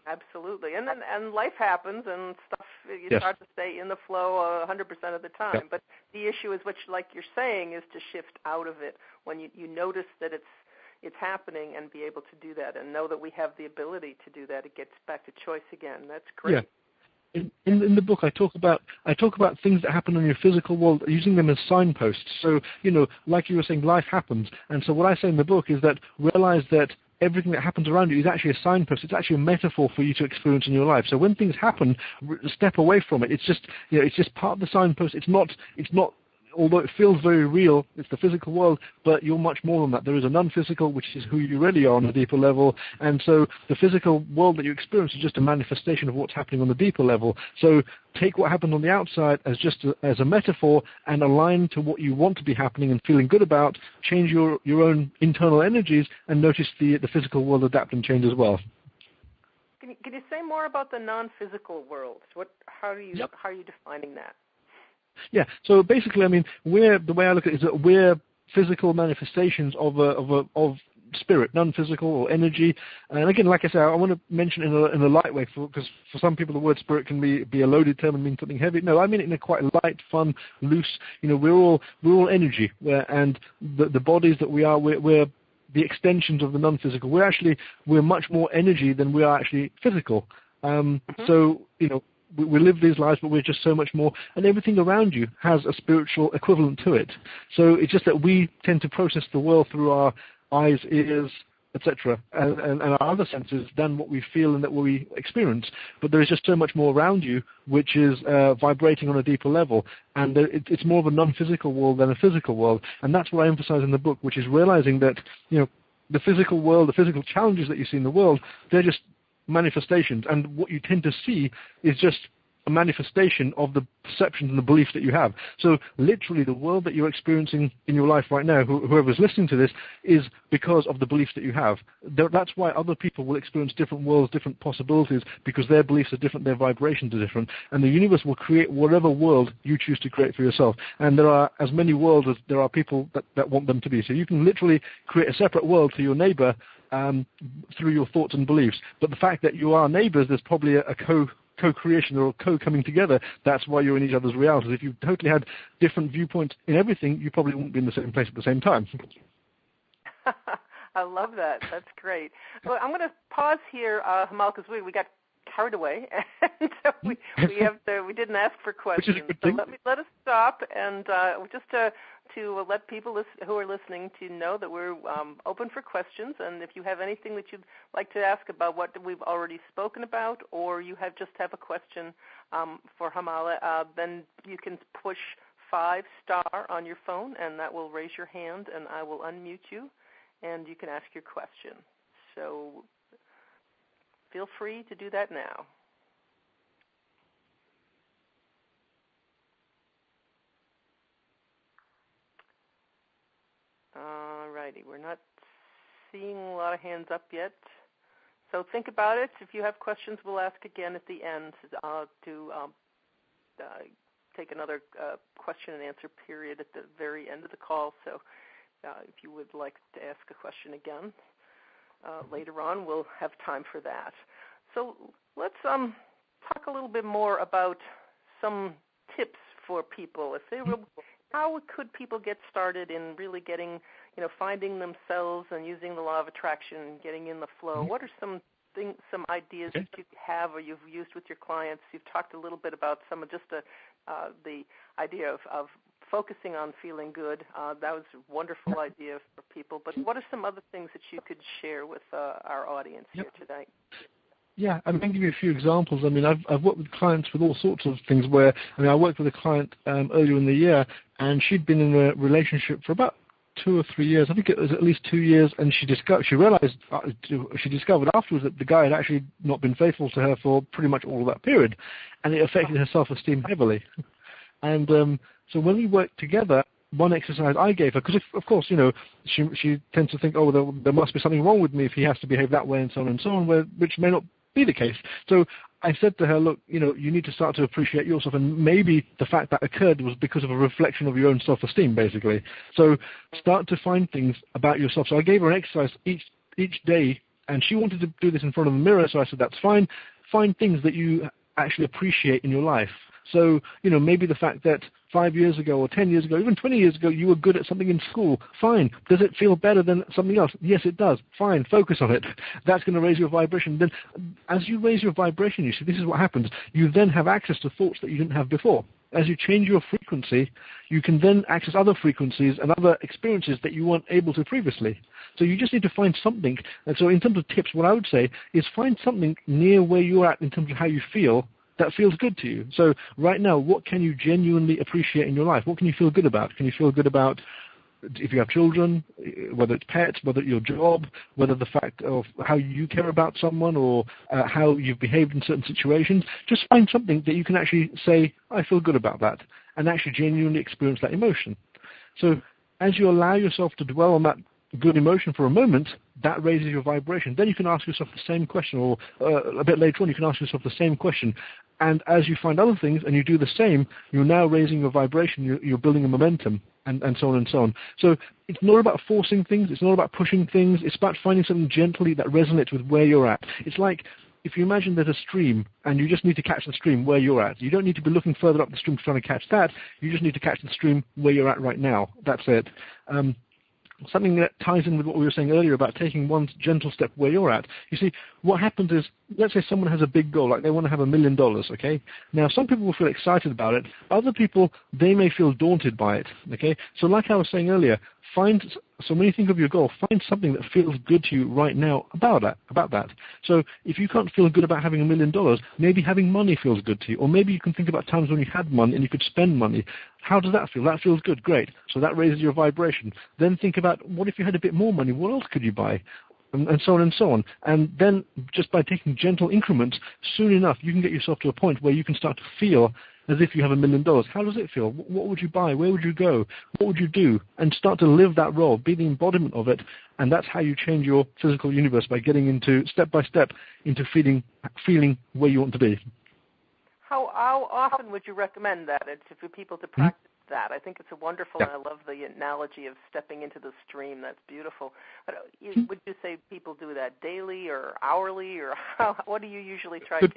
Absolutely, and life happens, and stuff. You start to stay in the flow 100% of the time. Yep. But the issue is, which, like you're saying, is to shift out of it when you notice that it's happening, and be able to do that, and know that we have the ability to do that. It gets back to choice again. That's great. Yeah. In the book, I talk about things that happen in your physical world, using them as signposts. So, like you were saying, life happens. And so what I say in the book is that realize that everything that happens around you is actually a signpost. It's actually a metaphor for you to experience in your life. So when things happen, step away from it. It's just, it's just part of the signpost. It's not, although it feels very real, it's the physical world, but you're much more than that. There is a non-physical, which is who you really are on a deeper level, and so the physical world that you experience is just a manifestation of what's happening on the deeper level. So take what happened on the outside as just as a metaphor, and align to what you want to be happening and feeling good about. Change your own internal energies, and notice the physical world adapt and change as well. Can you say more about the non-physical world? How are you defining that? Yeah, so basically, I mean, the way I look at it is that we're physical manifestations of spirit, non-physical or energy. And again, like I said, I want to mention in a light way, because for some people the word spirit can be a loaded term and mean something heavy. No, I mean it in a quite light, fun, loose. We're all energy, and the bodies that we are, we're the extensions of the non-physical. We're much more energy than we are actually physical. So we live these lives, but we're just so much more, and everything around you has a spiritual equivalent to it. So it's just that we tend to process the world through our eyes, ears, etc., and our other senses than what we feel and that what we experience. But there is just so much more around you, which is vibrating on a deeper level, and it's more of a non-physical world than a physical world. And that's what I emphasize in the book, which is realizing that the physical world, the physical challenges that you see in the world, they're just manifestations, and what you tend to see is just a manifestation of the perceptions and the beliefs that you have. So literally the world that you're experiencing in your life right now, whoever's listening to this, is because of the beliefs that you have. That's why other people will experience different worlds, different possibilities, because their beliefs are different, their vibrations are different, and the universe will create whatever world you choose to create for yourself. And there are as many worlds as there are people that want them to be. So you can literally create a separate world to your neighbor through your thoughts and beliefs. But the fact that you are neighbors, there's probably a co-creation or co-coming together. That's why you're in each other's realities. If you totally had different viewpoints in everything, you probably wouldn't be in the same place at the same time. I love that. That's great. Well, I'm going to pause here, Hamal, because we got carried away, and so we didn't ask for questions. Which is a good so thing. let us stop, and just to let people who are listening to know that we're open for questions, and if you have anything that you'd like to ask about what we've already spoken about, or you just have a question for Hamal, then you can push 5* on your phone, and that will raise your hand, and I will unmute you, and you can ask your question. So feel free to do that now. All righty, we're not seeing a lot of hands up yet. So think about it. If you have questions, we'll ask again at the end to take another question and answer period at the very end of the call. So if you would like to ask a question again later on, we'll have time for that. So let's talk a little bit more about some tips for people. How could people get started in really getting, finding themselves and using the law of attraction and getting in the flow? What are some ideas that you have or you've used with your clients? You've talked a little bit about some of just the idea of focusing on feeling good. That was a wonderful idea for people. But what are some other things that you could share with our audience here tonight? Yeah, I'm going to give you a few examples. I mean, I've worked with clients with all sorts of things where, I mean, I worked with a client earlier in the year, and she'd been in a relationship for about 2 or 3 years. I think it was at least 2 years, and she discovered afterwards that the guy had actually not been faithful to her for pretty much all of that period, and it affected her self-esteem heavily. And so when we worked together, one exercise I gave her, because of course, you know, she tends to think, oh, there must be something wrong with me if he has to behave that way and so on and so on, which may not be the case. So I said to her, look, you know, you need to start to appreciate yourself, and maybe the fact that occurred was because of a reflection of your own self-esteem, basically. So start to find things about yourself. So I gave her an exercise each day, and she wanted to do this in front of the mirror, so I said, that's fine. Find things that you actually appreciate in your life. So, you know, maybe the fact that 5 years ago or 10 years ago, even 20 years ago, you were good at something in school. Fine. Does it feel better than something else? Yes, it does. Fine. Focus on it. That's going to raise your vibration. Then as you raise your vibration, you see, this is what happens. You then have access to thoughts that you didn't have before. As you change your frequency, you can then access other frequencies and other experiences that you weren't able to previously. So you just need to find something. And so in terms of tips, what I would say is find something near where you're at in terms of how you feel that feels good to you. So right now, what can you genuinely appreciate in your life? What can you feel good about? Can you feel good about if you have children, whether it's pets, whether it's your job, whether the fact of how you care about someone or how you've behaved in certain situations? Just find something that you can actually say, I feel good about that, and actually genuinely experience that emotion. So as you allow yourself to dwell on that good emotion for a moment, that raises your vibration. Then you can ask yourself the same question, or a bit later on you can ask yourself the same question. And as you find other things and you do the same, you're now raising your vibration, you're building a momentum, and so on and so on. So it's not about forcing things, it's not about pushing things, it's about finding something gently that resonates with where you're at. It's like if you imagine there's a stream and you just need to catch the stream where you're at. You don't need to be looking further up the stream trying to catch that. You just need to catch the stream where you're at right now. That's it. Something that ties in with what we were saying earlier about taking one gentle step where you're at. You see, what happens is, let's say someone has a big goal, like they want to have $1 million, okay? Now, some people will feel excited about it. Other people, they may feel daunted by it, okay? So like I was saying earlier, so when you think of your goal, find something that feels good to you right now about that. So if you can't feel good about having $1 million, maybe having money feels good to you. Or maybe you can think about times when you had money and you could spend money. How does that feel? That feels good. Great. So that raises your vibration. Then think about, what if you had a bit more money? What else could you buy? And so on and so on. And then just by taking gentle increments, soon enough you can get yourself to a point where you can start to feel as if you have $1 million. How does it feel? What would you buy? Where would you go? What would you do? And start to live that role, be the embodiment of it. And that's how you change your physical universe, by getting into, step by step, into feeling where you want to be. How often would you recommend that for people to practice that? I think it's a wonderful, and I love the analogy of stepping into the stream. That's beautiful. But would you say people do that daily or hourly, or what do you usually try to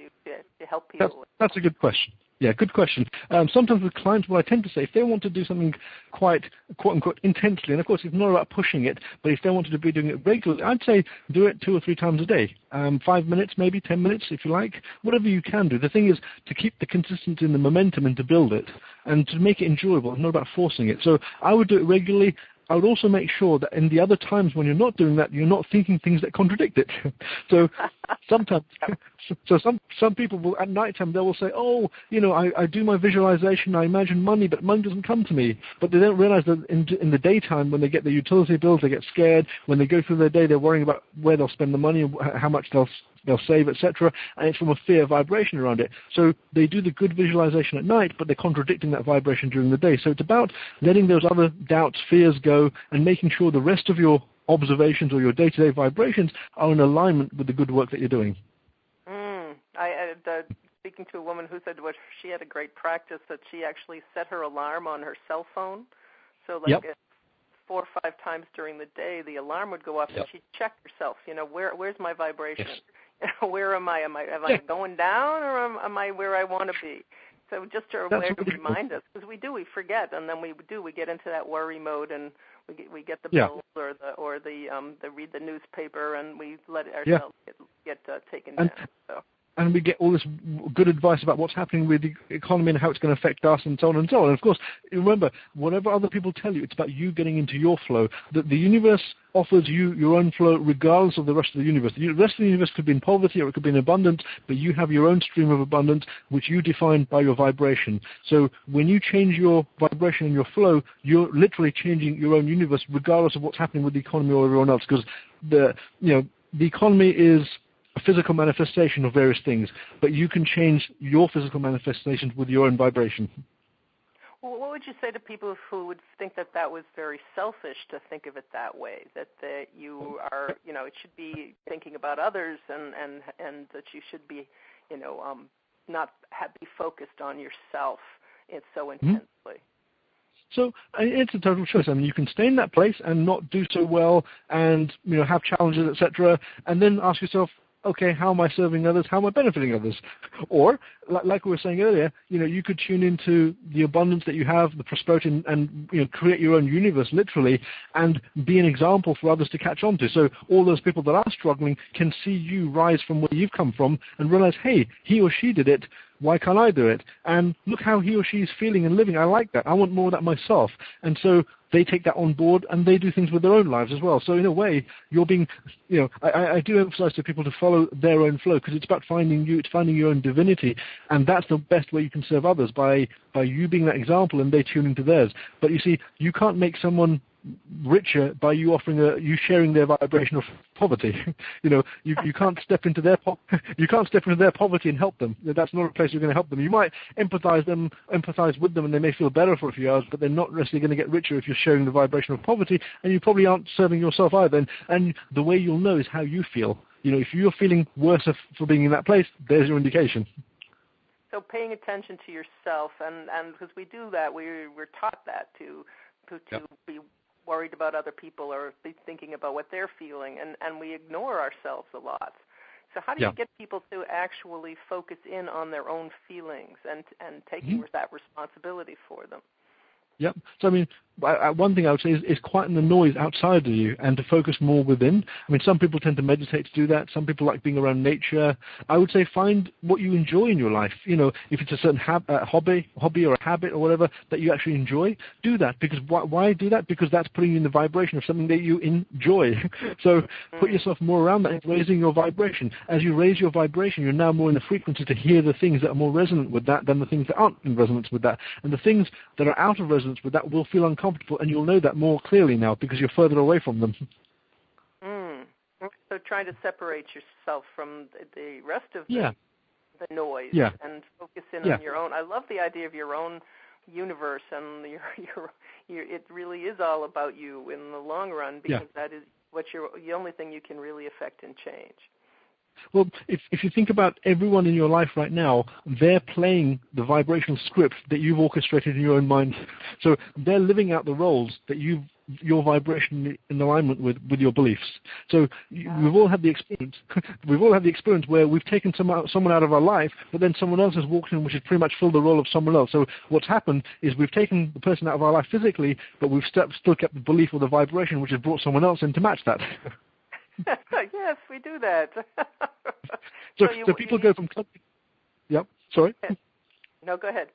help people with? That's a good question. Yeah, good question. Sometimes with clients, what I tend to say, if they want to do something quite, quote-unquote, intensely, and of course it's not about pushing it, but if they wanted to be doing it regularly, I'd say do it 2 or 3 times a day. 5 minutes, maybe 10 minutes, if you like. Whatever you can do. The thing is to keep the consistency and the momentum and to build it, and to make it enjoyable. It's not about forcing it. So I would do it regularly. I would also make sure that in the other times when you're not doing that, you're not thinking things that contradict it. So sometimes, some people will, at nighttime, they will say, oh, you know, I do my visualization, I imagine money, but money doesn't come to me. But they don't realize that in the daytime, when they get their utility bills, they get scared. When they go through their day, they're worrying about where they'll spend the money and how much they'll save, etc., and it's from a fear vibration around it. So they do the good visualization at night, but they're contradicting that vibration during the day. So it's about letting those other doubts, fears go, and making sure the rest of your observations or your day-to-day vibrations are in alignment with the good work that you're doing. Speaking to a woman who said she had a great practice, that she actually set her alarm on her cell phone. So 4 or 5 times during the day, the alarm would go off, and she'd check herself, you know, where's my vibration? Yes. Where am I? Am I going down, or am I where I want to be? So just to remind us, because we forget, and then we get into that worry mode, and we get the bills or the read the newspaper, and we let ourselves get taken down. So. and we get all this good advice about what's happening with the economy and how it's going to affect us and so on and so on. And of course, remember, whatever other people tell you, it's about you getting into your flow. That the universe offers you your own flow regardless of the rest of the universe. The rest of the universe could be in poverty or it could be in abundance, but you have your own stream of abundance, which you define by your vibration. So when you change your vibration and your flow, you're literally changing your own universe regardless of what's happening with the economy or everyone else, because the economy is a physical manifestation of various things, but you can change your physical manifestations with your own vibration. Well, what would you say to people who would think that that was very selfish to think of it that way, that you are, it should be thinking about others and that you should be, not be focused on yourself so intensely? So it's a total choice. I mean, you can stay in that place and not do so well and, have challenges, etc., and then ask yourself, okay, how am I serving others? How am I benefiting others? Or, like we were saying earlier, you could tune into the abundance that you have, the prosperity, and create your own universe, literally, and be an example for others to catch on to. So all those people that are struggling can see you rise from where you've come from and realize, hey, he or she did it. Why can't I do it? And look how he or she is feeling and living. I like that. I want more of that myself. And so they take that on board and they do things with their own lives as well. So in a way, you're being, I do emphasize to people to follow their own flow, because it's about finding you, it's finding your own divinity. And that's the best way you can serve others, by you being that example and they tune into theirs. But you see, you can't make someone richer by you offering you sharing their vibration of poverty. You can't step into their poverty and help them. That's not a place you're going to help them. You might empathize with them, and they may feel better for a few hours, but they're not necessarily going to get richer if you're sharing the vibration of poverty, and you probably aren't serving yourself either. And the way you'll know is how you feel. If you're feeling worse for being in that place, there's your indication. So paying attention to yourself, and because we do that, we're taught that to be worried about other people or be thinking about what they're feeling, and we ignore ourselves a lot. So how do you get people to actually focus in on their own feelings and taking that responsibility for them? Yep. So, I mean, one thing I would say is quieten the noise outside of you and to focus more within. I mean, some people tend to meditate to do that. Some people like being around nature. I would say find what you enjoy in your life. If it's a certain hobby or a habit or whatever that you actually enjoy, do that. Because why do that? Because that's putting you in the vibration of something that you enjoy. So put yourself more around that, raising your vibration. As you raise your vibration, you're now more in the frequency to hear the things that are more resonant with that than the things that aren't in resonance with that. And the things that are out of resonance with that will feel uncomfortable, and you'll know that more clearly now because you're further away from them. So trying to separate yourself from the rest of the noise and focus in on your own. I love the idea of your own universe, and it really is all about you in the long run, because that is the only thing you can really affect and change. Well, if you think about everyone in your life right now, they're playing the vibrational script that you've orchestrated in your own mind. So they're living out the roles that your vibration in alignment with your beliefs. So we've all had the experience. We've all had the experience where we've taken someone out of our life, but then someone else has walked in, which has pretty much filled the role of someone else. So what's happened is we've taken the person out of our life physically, but we've still kept the belief or the vibration, which has brought someone else in to match that. Yes, we do that. So people go from country. Yep. Sorry. No, go ahead.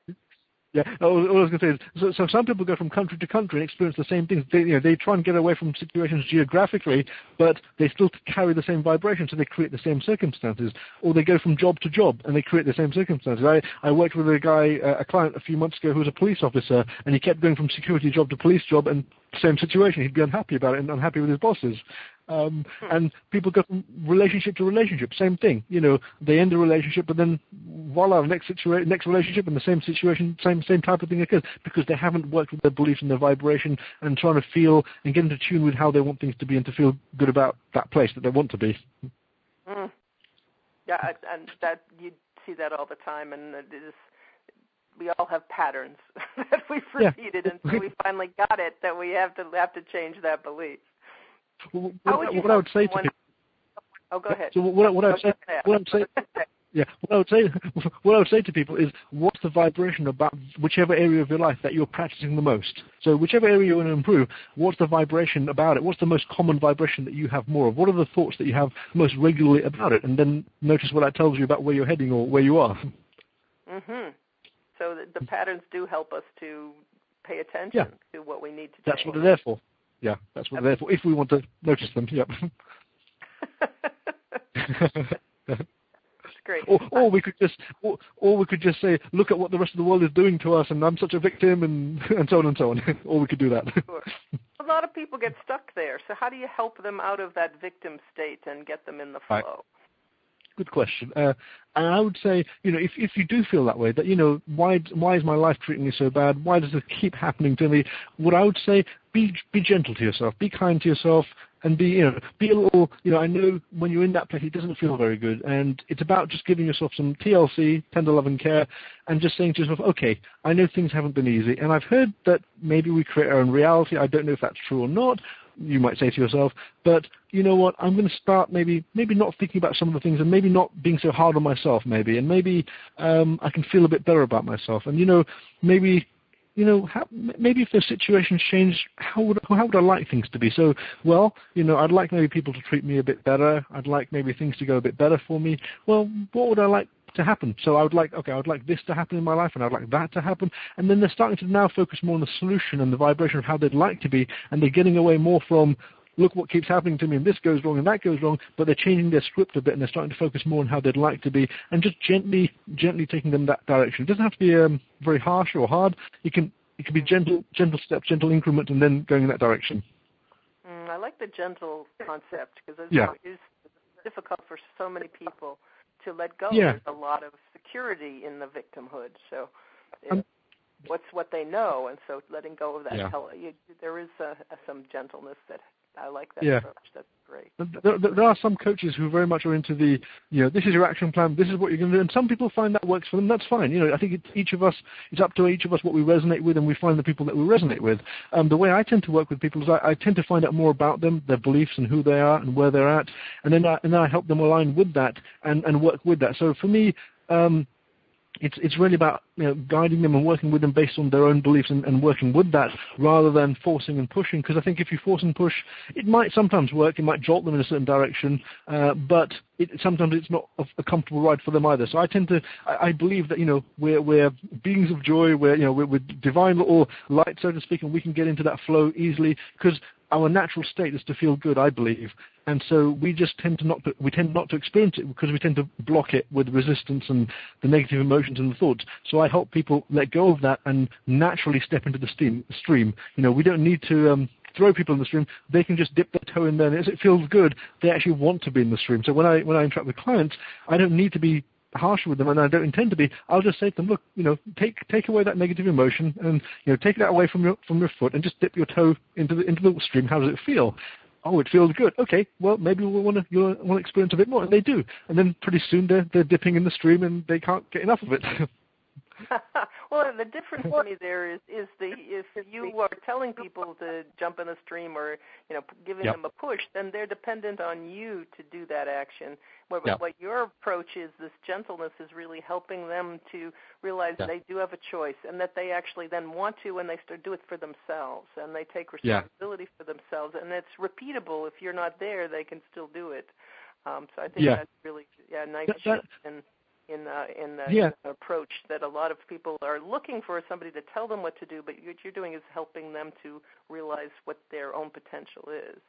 Yeah. All I was going to say is, so some people go from country to country and experience the same things. They try and get away from situations geographically, but they still carry the same vibration, so they create the same circumstances. Or they go from job to job and they create the same circumstances. I worked with a client a few months ago who was a police officer, and he kept going from security job to police job, and same situation. He'd be unhappy about it and unhappy with his bosses. And people go from relationship to relationship, same thing. They end a relationship, but then voila, next relationship, and the same situation, same type of thing occurs, because they haven't worked with their beliefs and their vibration and trying to feel and get into tune with how they want things to be and to feel good about that place that they want to be. Yeah, and that you see that all the time, and we all have patterns that we've repeated until we finally got it that we have to change that belief. What I would say to people. Oh, go ahead. So what I would say. Yeah, what I would say to people is, what's the vibration about whichever area of your life that you're practicing the most? So whichever area you want to improve, what's the vibration about it? What's the most common vibration that you have more of? What are the thoughts that you have most regularly about it? And then notice what that tells you about where you're heading or where you are. Mm-hmm. So the patterns do help us to pay attention to what we need to change. That's what they're there for. Yeah, that's what they're there for, if we want to notice them. Yep. Great. Or we could just say, look at what the rest of the world is doing to us, and I'm such a victim, and so on and so on. Or we could do that. Sure. A lot of people get stuck there. So how do you help them out of that victim state and get them in the flow? Right. Good question. And I would say, if you do feel that way, that, why is my life treating me so bad? Why does this keep happening to me? What I would say, be gentle to yourself, be kind to yourself, and be a little, I know when you're in that place, it doesn't feel very good. And it's about just giving yourself some TLC, tender love and care, and just saying to yourself, okay, I know things haven't been easy. And I've heard that maybe we create our own reality. I don't know if that's true or not. You might say to yourself, but you know what, I'm going to start maybe not thinking about some of the things, and maybe not being so hard on myself, and maybe I can feel a bit better about myself. And maybe if the situations change, how would I like things to be? So, I'd like maybe people to treat me a bit better. I'd like maybe things to go a bit better for me. Well, what would I like to happen? So I would like this to happen in my life, and I'd like that to happen. And then they're starting to now focus more on the solution and the vibration of how they'd like to be, and they're getting away more from, look what keeps happening to me, and this goes wrong and that goes wrong, but they're changing their script a bit, and they're starting to focus more on how they'd like to be, and just gently taking them that direction. It doesn't have to be very harsh or hard. It can be gentle steps, gentle increments, and then going in that direction. I like the gentle concept, because it's difficult for so many people to let go. Yeah. There's a lot of security in the victimhood. So what's what they know, and so letting go of that. Yeah. There is some gentleness that I like that Yeah. approach. That's great. There are some coaches who very much are into the, this is your action plan, this is what you're going to do, and some people find that works for them. That's fine. I think it's up to each of us what we resonate with, and we find the people that we resonate with. The way I tend to work with people is I tend to find out more about them, their beliefs, and who they are, and where they're at, and then I help them align with that and work with that. So for me, it's really about guiding them and working with them based on their own beliefs and working with that, rather than forcing and pushing. Because I think if you force and push, it might sometimes work. It might jolt them in a certain direction, but sometimes it's not a comfortable ride for them either. So I believe that we're beings of joy. We're divine little light, so to speak, and we can get into that flow easily, because our natural state is to feel good, I believe. And so we just tend not to experience it, because we tend to block it with resistance and the negative emotions and the thoughts. So I help people let go of that and naturally step into the stream. We don't need to throw people in the stream. They can just dip their toe in there, and as it feels good, they actually want to be in the stream. So when I interact with clients, I don't need to be harsh with them, and I don't intend to be. I'll just say to them, look, take away that negative emotion, and take that away from your foot, and just dip your toe into the stream. How does it feel? Oh, it feels good. Okay, well, maybe you'll want to experience a bit more, and they do. And then pretty soon they're dipping in the stream, and they can't get enough of it. Well, the difference to me there is if you are telling people to jump in the stream, or giving them a push, then they're dependent on you to do that action. What your approach is, this gentleness, is really helping them to realize they do have a choice, and that they actually then want to, and they start do it for themselves, and they take responsibility for themselves, and it's repeatable. If you're not there, they can still do it. So I think that's really nice in the approach that a lot of people are looking for, somebody to tell them what to do, but what you're doing is helping them to realize what their own potential is.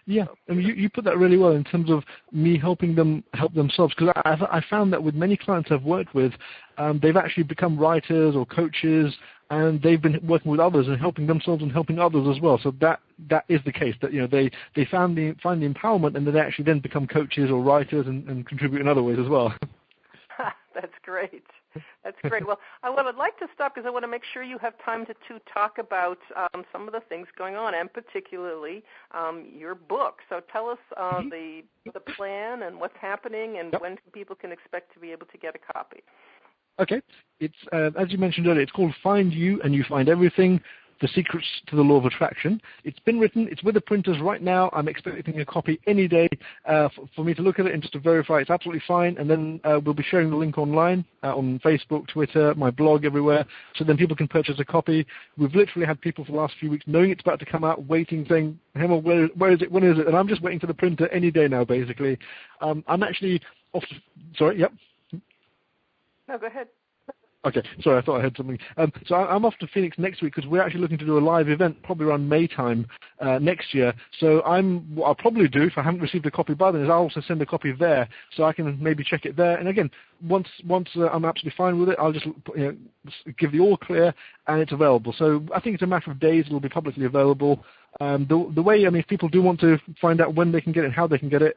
Yeah, I mean, you put that really well in terms of me helping them help themselves, because I found that with many clients I've worked with, they've actually become writers or coaches, and they've been working with others and helping themselves and helping others as well. So that is the case, that they find the empowerment, and then they actually then become coaches or writers and contribute in other ways as well. That's great. That's great. Well, I would like to stop, because I want to make sure you have time to talk about some of the things going on, and particularly your book. So tell us the plan and what's happening, and when people can expect to be able to get a copy. Okay. It's as you mentioned earlier, it's called Find You and You Find Everything: The Secrets to the Law of Attraction. It's been written. It's with the printers right now. I'm expecting a copy any day for me to look at it and just to verify it's absolutely fine. And then we'll be sharing the link online on Facebook, Twitter, my blog, everywhere. So then people can purchase a copy. We've literally had people for the last few weeks knowing it's about to come out, waiting, saying, Hemal, where is it? When is it? And I'm just waiting for the printer any day now, basically. I'm actually off to, sorry, yep. No, go ahead. Okay, sorry, I thought I had something. So I'm off to Phoenix next week because we're actually looking to do a live event probably around May time next year. So what I'll probably do, if I haven't received a copy by then, is I'll also send a copy there so I can maybe check it there. And again, once I'm absolutely fine with it, I'll just give the all clear and it's available. So I think it's a matter of days. It'll be publicly available. The way, if people do want to find out when they can get it and how they can get it,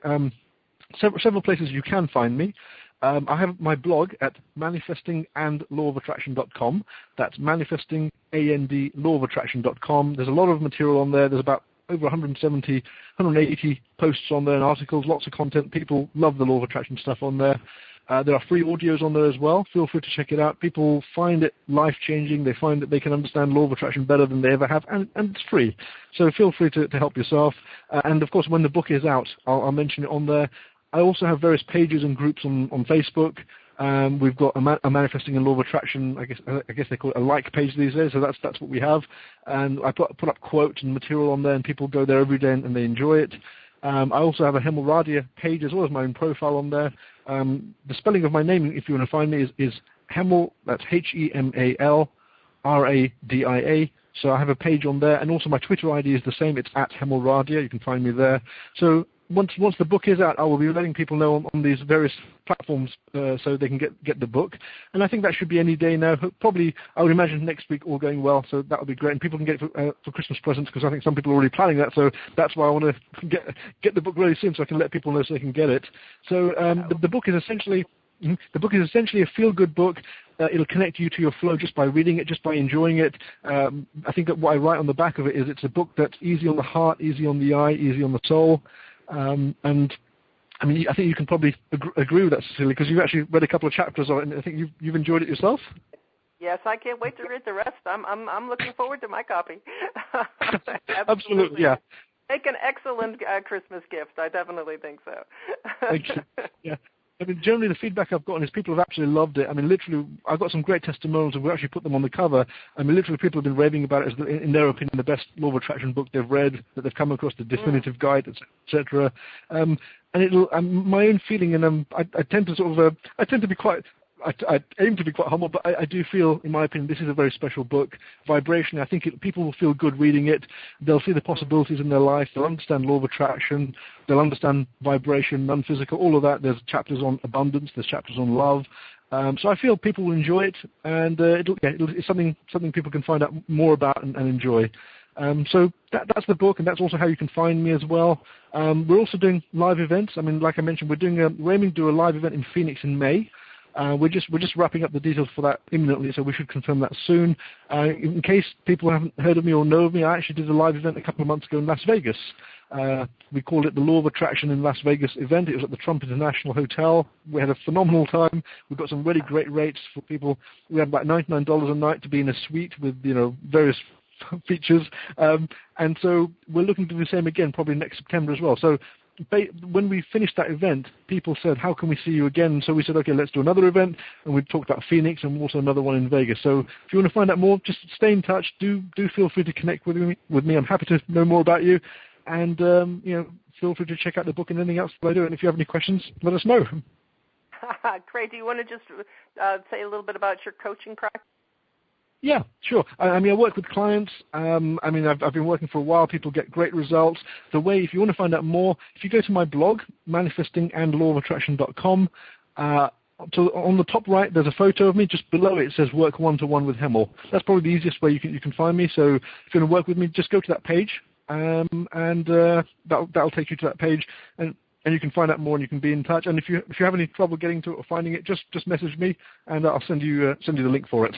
several places you can find me. I have my blog at manifestingandlawofattraction.com. That's manifestinganddlawofattraction.com. There's a lot of material on there. There's about over 180 posts on there and articles, lots of content. People love the law of attraction stuff on there. There are free audios on there as well. Feel free to check it out. People find it life-changing. They find that they can understand law of attraction better than they ever have, and it's free. So feel free to help yourself. And, of course, when the book is out, I'll mention it on there. I also have various pages and groups on Facebook. We've got a Manifesting and Law of Attraction, I guess they call it a like page these days, so that's what we have. And I put up quotes and material on there, and people go there every day and they enjoy it. I also have a Hemal Radia page as well as my own profile on there. The spelling of my name, if you want to find me, is Hemal, that's Hemal Radia. So I have a page on there, and also my Twitter ID is the same. It's at Hemal Radia. You can find me there. So once the book is out, I will be letting people know on these various platforms so they can get the book. And I think that should be any day now. Probably, I would imagine next week, all going well. So that would be great. And people can get it for Christmas presents because I think some people are already planning that. So that's why I want to get the book really soon so I can let people know so they can get it. So the book is essentially a feel-good book. It'll connect you to your flow just by reading it, just by enjoying it. I think that what I write on the back of it is it's a book that's easy on the heart, easy on the eye, easy on the soul. And I think you can probably agree with that, Cecily, because you've actually read a couple of chapters of it, and I think you've enjoyed it yourself. Yes, I can't wait to read the rest. I'm looking forward to my copy. Absolutely, yeah. Make an excellent Christmas gift. I definitely think so. Thank you. Yeah. Generally the feedback I've gotten is people have absolutely loved it. Literally, I've got some great testimonials, and we actually put them on the cover. Literally, people have been raving about it as, in their opinion, the best law of attraction book they've read, that they've come across, the definitive guide, etc. And my own feeling, and I tend to be quite. I aim to be quite humble, but I do feel, in my opinion, this is a very special book. Vibration, I think people will feel good reading it. They'll see the possibilities in their life. They'll understand law of attraction. They'll understand vibration, non-physical, all of that. There's chapters on abundance. There's chapters on love. So I feel people will enjoy it, and it's something people can find out more about and enjoy. So that's the book, and that's also how you can find me as well. We're also doing live events. Like I mentioned, we're aiming to do a live event in Phoenix in May. We're just wrapping up the details for that imminently, so we should confirm that soon. In case people haven't heard of me or know of me, I actually did a live event a couple of months ago in Las Vegas. We called it the Law of Attraction in Las Vegas event. It was at the Trump International Hotel. We had a phenomenal time. We got some really great rates for people. We had about $99 a night to be in a suite with various features. And so we're looking to do the same again probably next September as well. So when we finished that event, people said, how can we see you again? So we said, okay, let's do another event. And we talked about Phoenix and also another one in Vegas. So if you want to find out more, just stay in touch. Do feel free to connect with me. I'm happy to know more about you. And, feel free to check out the book and anything else that I do. And if you have any questions, let us know. Great. Do you want to just say a little bit about your coaching practice? Yeah, sure. I work with clients. I've been working for a while. People get great results. If you want to find out more, if you go to my blog, manifestingandlawofattraction.com, so on the top right, there's a photo of me. Just below it says work one-to-one with Hemal. That's probably the easiest way you can find me. So if you want to work with me, just go to that page, and that'll take you to that page, and you can find out more and you can be in touch. And if you have any trouble getting to it or finding it, just message me, and I'll send you the link for it.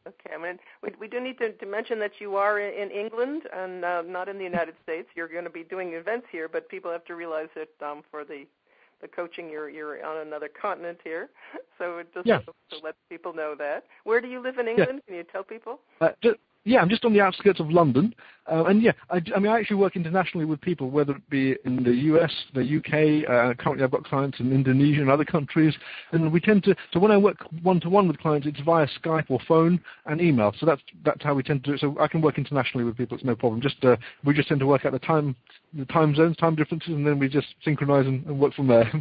Okay, we do need to mention that you are in England and not in the United States. You're going to be doing events here, but people have to realize that for the coaching, you're on another continent here. So just to let people know that. Where do you live in England? Yeah. Can you tell people? Yeah, I'm just on the outskirts of London, and yeah, I actually work internationally with people, whether it be in the US, the UK. Currently, I've got clients in Indonesia and other countries, and we tend to. So when I work one-to-one with clients, it's via Skype or phone and email. So that's how we tend to do it. So I can work internationally with people; it's no problem. We just tend to work out the time zones, time differences, and then we just synchronize and work from there.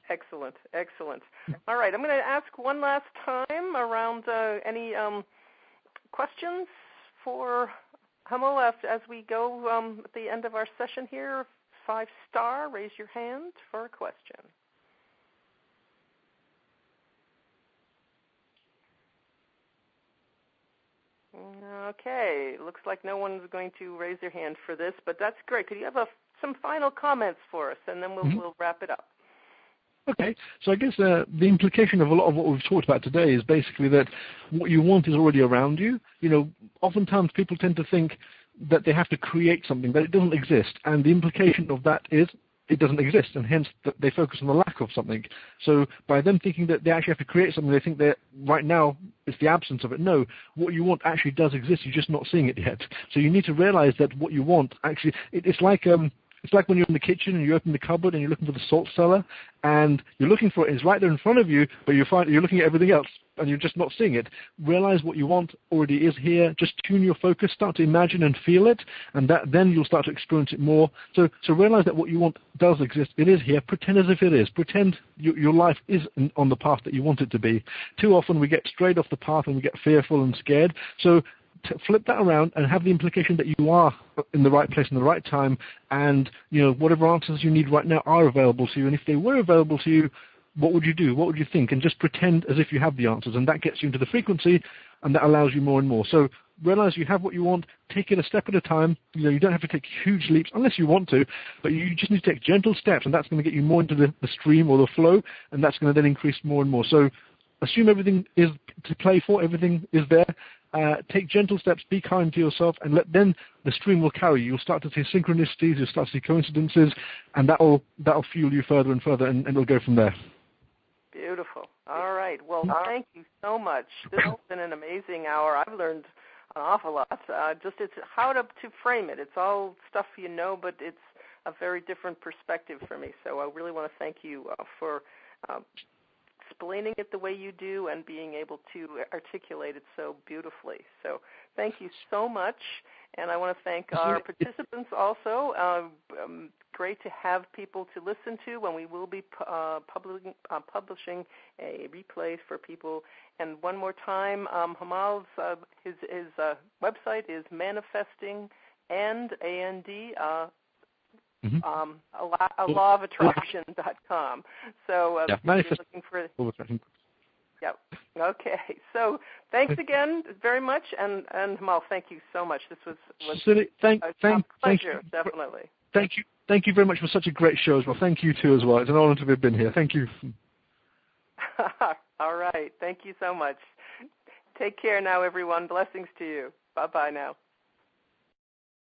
Excellent, excellent. All right, I'm going to ask one last time around any questions for Hamal as we go at the end of our session here. 5-star, raise your hand for a question. Okay, looks like no one's going to raise their hand for this, but that's great. Could you have some final comments for us, and then we'll wrap it up. Okay, so I guess the implication of a lot of what we've talked about today is basically that what you want is already around you. You know, oftentimes people tend to think that they have to create something, that it doesn't exist, and the implication of that is it doesn't exist, and hence that they focus on the lack of something. So by them thinking that they actually have to create something, they think that right now it's the absence of it. No, what you want actually does exist, you're just not seeing it yet. So you need to realize that what you want actually, it's like when you're in the kitchen and you open the cupboard and you're looking for the salt cellar and you're looking for it, it's right there in front of you, but you're looking at everything else and you're just not seeing it. Realize what you want already is here. Just tune your focus, start to imagine and feel it, and then you'll start to experience it more. So realize that what you want does exist. It is here. Pretend as if it is. Pretend your life is on the path that you want it to be. Too often we get straight off the path and we get fearful and scared. So flip that around and have the implication that you are in the right place in the right time, and whatever answers you need right now are available to you. And if they were available to you, what would you do? What would you think? And just pretend as if you have the answers, and that gets you into the frequency, and that allows you more and more. So realize you have what you want. Take it a step at a time. You don't have to take huge leaps unless you want to, but you just need to take gentle steps, and that's going to get you more into the stream or the flow, and that's going to then increase more and more. So assume everything is to play for, everything is there. Take gentle steps, be kind to yourself, and then the stream will carry you. You'll start to see synchronicities, you'll start to see coincidences, and that'll fuel you further and further, and it'll go from there. Beautiful. All right. Well, thank you so much. This has been an amazing hour. I've learned an awful lot. It's how to frame it. It's all stuff you know, but it's a very different perspective for me. So I really want to thank you for explaining it the way you do and being able to articulate it so beautifully. So thank you so much, and I want to thank our participants also. Great to have people to listen to when we will be publishing a replay for people. And one more time, Hamal's his website is manifesting and a law of attraction.com. So if you're looking for Yep. Okay. So thanks again very much, and Hamal, thank you so much. This was Cecily, thank pleasure, you. Definitely. Thank you very much for such a great show as well. Thank you too as well. It's an honor to have been here. Thank you. All right. Thank you so much. Take care now, everyone. Blessings to you. Bye-bye now.